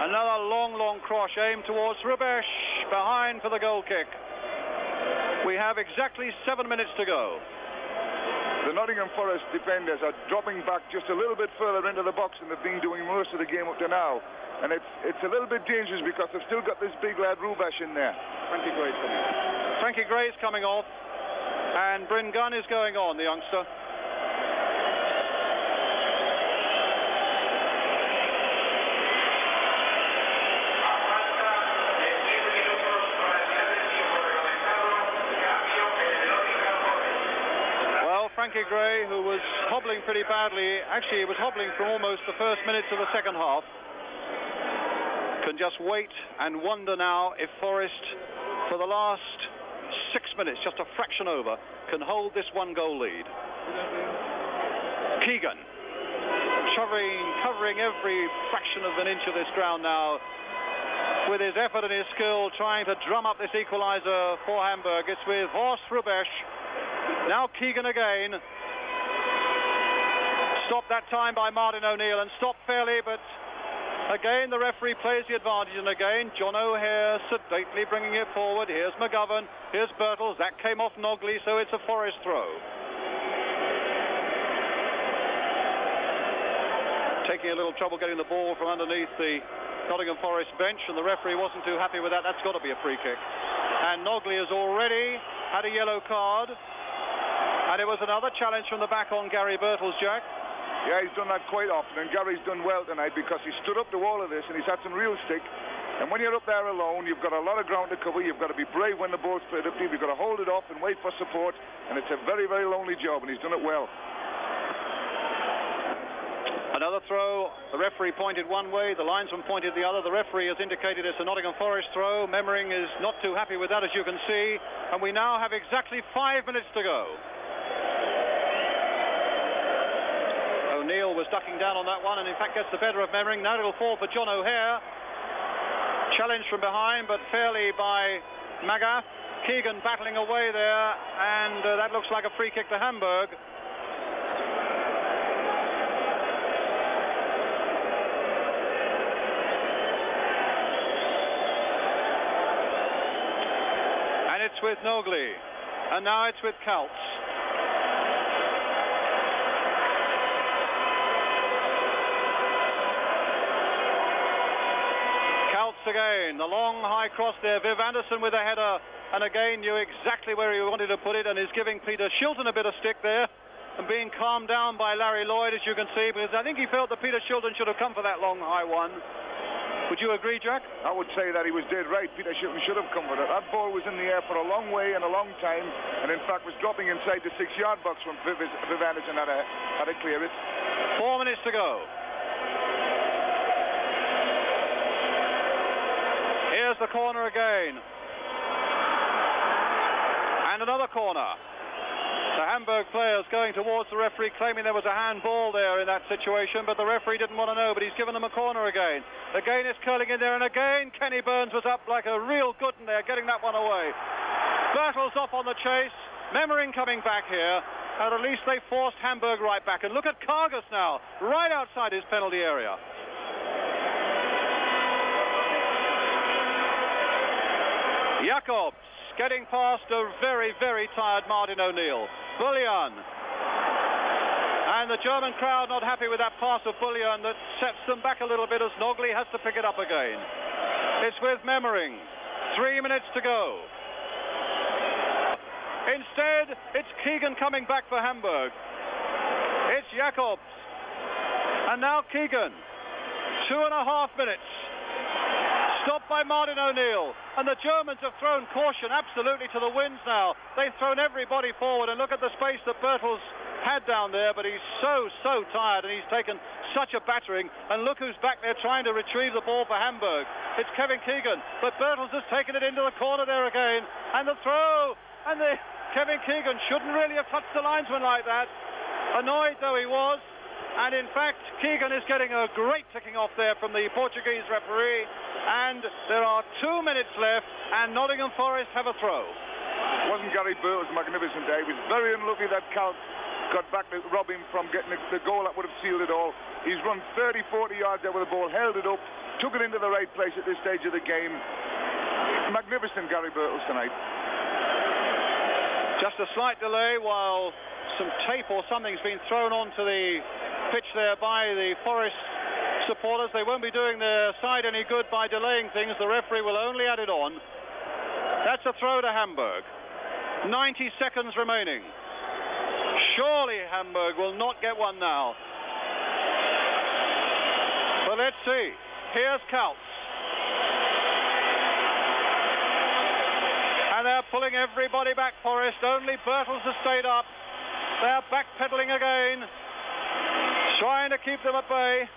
Another long cross aimed towards Rubesch. Behind for the goal kick. We have exactly 7 minutes to go. The Nottingham Forest defenders are dropping back just a little bit further into the box than they've been doing most of the game up to now. And it's a little bit dangerous because they've still got this big lad Rubesch in there. Frankie Gray's coming off. And Bryn Gunn is going on, the youngster. Frankie Gray, who was hobbling pretty badly, actually he was hobbling from almost the first minutes of the second half, can just wait and wonder now if Forest, for the last 6 minutes, just a fraction over, can hold this one-goal lead. Keegan, covering every fraction of an inch of this ground now, with his effort and his skill, trying to drum up this equaliser for Hamburg. It's with Horst Rubesch. Now Keegan again. Stopped that time by Martin O'Neill and stopped fairly, but again the referee plays the advantage, and again John O'Hare sedately bringing it forward. Here's McGovern, here's Birtles, that came off Nogley, so it's a Forest throw. Taking a little trouble getting the ball from underneath the Nottingham Forest bench, and the referee wasn't too happy with that. That's got to be a free kick. And Nogley has already had a yellow card. And it was another challenge from the back on Gary Birtles, Jack. Yeah, he's done that quite often, and Gary's done well tonight because he stood up to all of this and he's had some real stick. And when you're up there alone, you've got a lot of ground to cover. You've got to be brave when the ball's played up to you. You've got to hold it off and wait for support. And it's a very, very lonely job, and he's done it well. Another throw. The referee pointed one way, the linesman pointed the other. The referee has indicated it's a Nottingham Forest throw. Memmering is not too happy with that, as you can see. And we now have exactly 5 minutes to go. O'Neill was ducking down on that one, and in fact gets the better of Memmering. Now it'll fall for John O'Hare. Challenged from behind, but fairly by Magath. Keegan battling away there, and that looks like a free kick to Hamburg. And it's with Nogley, and now it's with Kaltz. Again, the long high cross there. Viv Anderson with a header, and again knew exactly where he wanted to put it, and is giving Peter Shilton a bit of stick there, and being calmed down by Larry Lloyd, as you can see, because I think he felt that Peter Shilton should have come for that long high one. Would you agree, Jack? I would say that he was dead right. Peter Shilton should have come for it. That ball was in the air for a long way and a long time, and in fact was dropping inside the 6-yard box when Viv Anderson had to clear it. 4 minutes to go. Here's the corner again. And another corner. The Hamburg players going towards the referee, claiming there was a handball there in that situation, but the referee didn't want to know, but he's given them a corner again. Again it's curling in there, and again Kenny Burns was up like a real good one there, getting that one away. Birtles off on the chase. Memmering coming back here, and at least they forced Hamburg right back. And look at Kargas now, right outside his penalty area. Jacobs getting past a very, very tired Martin O'Neill. Bullion. And the German crowd not happy with that pass of Bullion that sets them back a little bit as Nogley has to pick it up again. It's with Memmering. 3 minutes to go. Instead, it's Keegan coming back for Hamburg. It's Jacobs. And now Keegan. 2.5 minutes. Stopped by Martin O'Neill, and the Germans have thrown caution absolutely to the winds now. They've thrown everybody forward, and look at the space that Birtles had down there, but he's so tired, and he's taken such a battering. And look who's back there trying to retrieve the ball for Hamburg. It's Kevin Keegan, but Birtles has taken it into the corner there again, and the throw, and Kevin Keegan shouldn't really have touched the linesman like that, annoyed though he was. And in fact, Keegan is getting a great ticking off there from the Portuguese referee. And there are 2 minutes left, and Nottingham Forest have a throw. Wasn't Gary Birtles magnificent there? He was very unlucky that Kaltz got back to rob him from getting the goal that would have sealed it all. He's run 30, 40 yards there with the ball, held it up, took it into the right place at this stage of the game. Magnificent Gary Birtles tonight. Just a slight delay while some tape or something's been thrown onto the pitch there by the Forest supporters. They won't be doing their side any good by delaying things. The referee will only add it on. That's a throw to Hamburg. 90 seconds remaining. Surely Hamburg will not get one now. But let's see. Here's Kaltz. And they're pulling everybody back, Forrest. Only Bertels has stayed up. They're backpedaling again, trying to keep them at bay.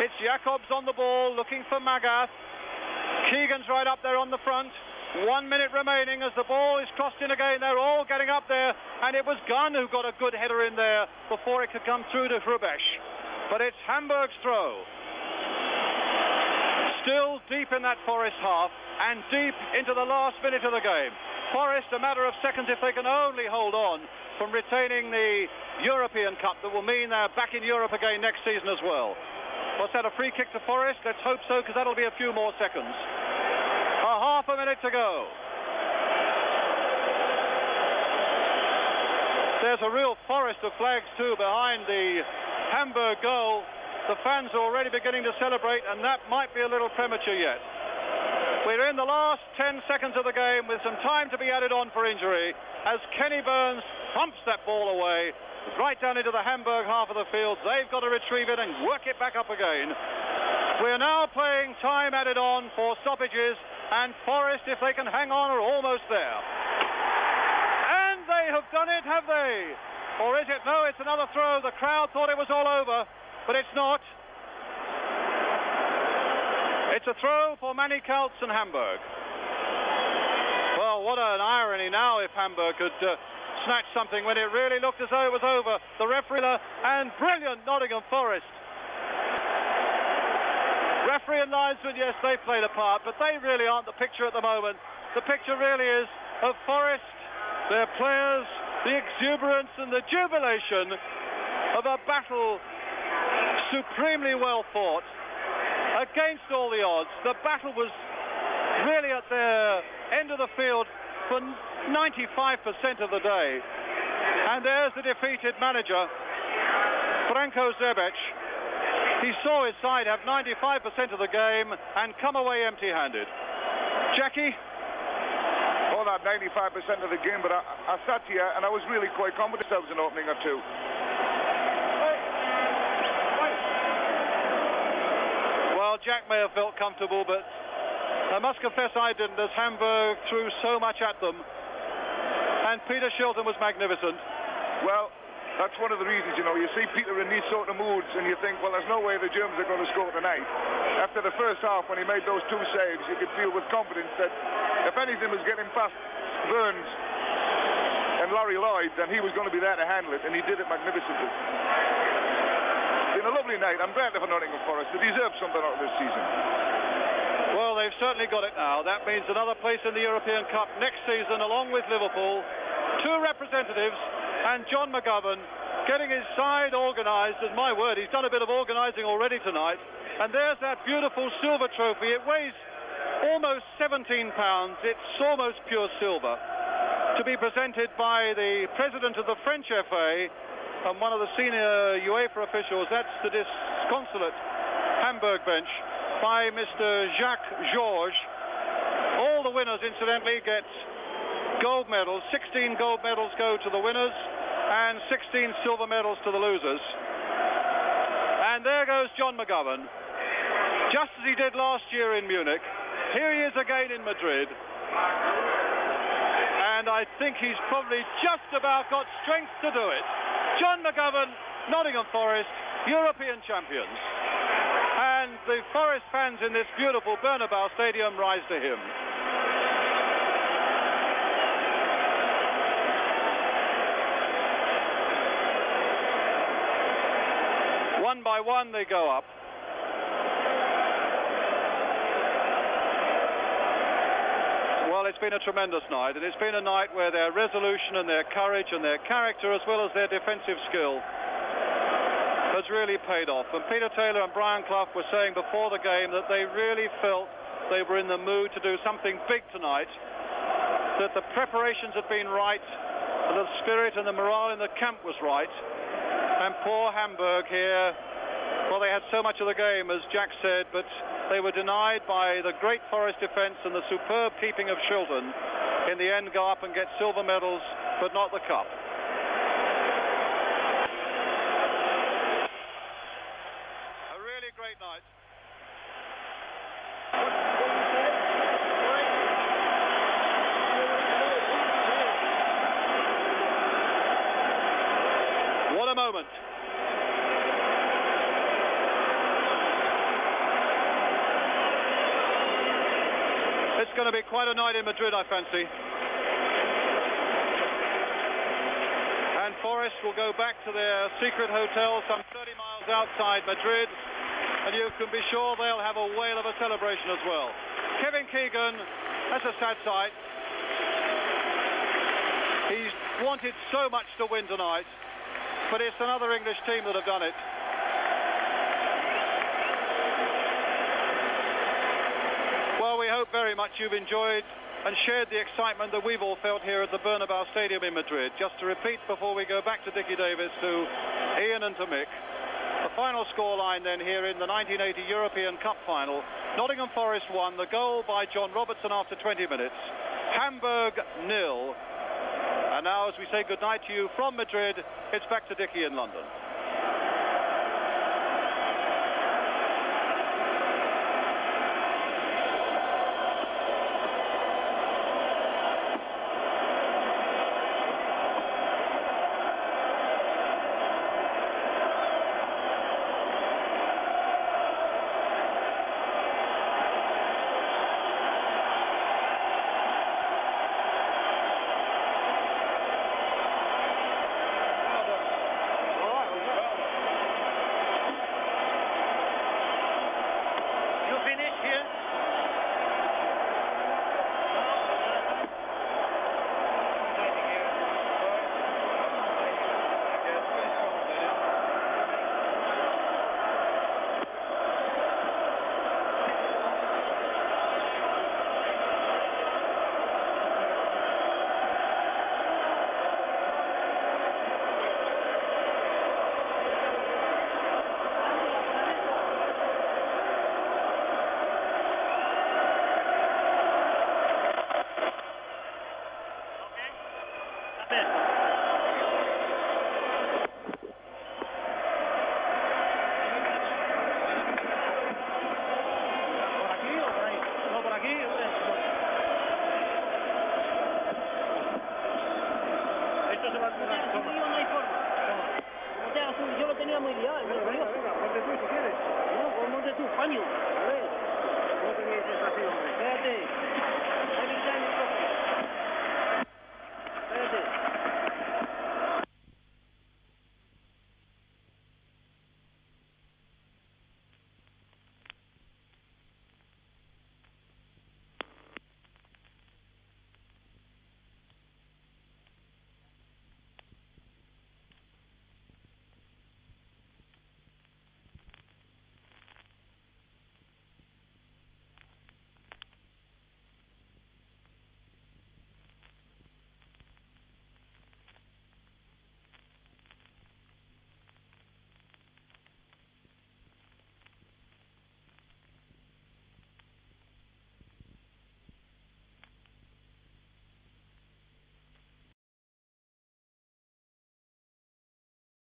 It's Jacobs on the ball, looking for Magath. Keegan's right up there on the front. 1 minute remaining as the ball is crossed in again. They're all getting up there, and it was Gunn who got a good header in there before it could come through to Hrubesch. But it's Hamburg's throw. Still deep in that Forest half, and deep into the last minute of the game. Forest, a matter of seconds if they can only hold on from retaining the European Cup. That will mean they're back in Europe again next season as well. What's that, a free kick to Forest? Let's hope so, because that'll be a few more seconds. A half a minute to go. There's a real forest of flags too behind the Hamburg goal. The fans are already beginning to celebrate, and that might be a little premature yet. We're in the last 10 seconds of the game with some time to be added on for injury as Kenny Burns thumps that ball away right down into the Hamburg half of the field. They've got to retrieve it and work it back up again. We're now playing time added on for stoppages, and Forest, if they can hang on, are almost there. And they have done it, have they? Or is it? No, it's another throw. The crowd thought it was all over, but it's not. It's a throw for Manny Kaltz and Hamburg. Well, what an irony now if Hamburg could snatch something when it really looked as though it was over. The referee and brilliant Nottingham Forest. Referee and linesman, yes, they played a part, but they really aren't the picture at the moment. The picture really is of Forest, their players, the exuberance and the jubilation of a battle supremely well fought. Against all the odds, the battle was really at the end of the field for 95% of the day. And there's the defeated manager, Franco Zebec. He saw his side have 95% of the game and come away empty-handed. Jackie? Oh, that 95% of the game, but I sat here and I was really quite confident there was an opening or two. Well, Jack may have felt comfortable, but I must confess I didn't, as Hamburg threw so much at them. And Peter Shilton was magnificent. Well, that's one of the reasons, you know, you see Peter in these sort of moods and you think, well, there's no way the Germans are going to score tonight. After the first half, when he made those two saves, you could feel with confidence that if anything was getting past Burns and Larry Lloyd, then he was going to be there to handle it, and he did it magnificently. It's been a lovely night. I'm glad for Nottingham Forest. They deserve something out of this season. Well, they've certainly got it now. That means another place in the European Cup next season, along with Liverpool. Two representatives, and John McGovern getting his side organised. And my word, he's done a bit of organising already tonight. And there's that beautiful silver trophy. It weighs almost 17 pounds. It's almost pure silver. To be presented by the president of the French FA and one of the senior UEFA officials. That's the disconsolate Hamburg bench, by Mr. Jacques Georges. All the winners, incidentally, get gold medals. 16 gold medals go to the winners and 16 silver medals to the losers. And there goes John McGovern, just as he did last year in Munich. Here he is again in Madrid. And I think he's probably just about got strength to do it. John McGovern, Nottingham Forest, European champions. And the Forest fans in this beautiful Bernabeu Stadium rise to him. One by one they go up. Well, it's been a tremendous night, and it's been a night where their resolution and their courage and their character, as well as their defensive skill, has really paid off. And Peter Taylor and Brian Clough were saying before the game that they really felt they were in the mood to do something big tonight, that the preparations had been right, and the spirit and the morale in the camp was right. And poor Hamburg here, well, they had so much of the game, as Jack said, but they were denied by the great Forest defence and the superb keeping of Shilton in the end go up and get silver medals, but not the cup. A really great night. What a moment. It's going to be quite a night in Madrid, I fancy. And Forest will go back to their secret hotel some 30 miles outside Madrid, and you can be sure they'll have a whale of a celebration as well. Kevin Keegan, that's a sad sight. He's wanted so much to win tonight, but it's another English team that have done it. Well, we hope very much you've enjoyed and shared the excitement that we've all felt here at the Bernabeu Stadium in Madrid. Just to repeat before we go back to Dickie Davis, to Ian and to Mick, the final scoreline then here in the 1980 European Cup final. Nottingham Forest won, the goal by John Robertson after 20 minutes. Hamburg 0. And now, as we say goodnight to you from Madrid, it's back to Dickie in London. Espérate.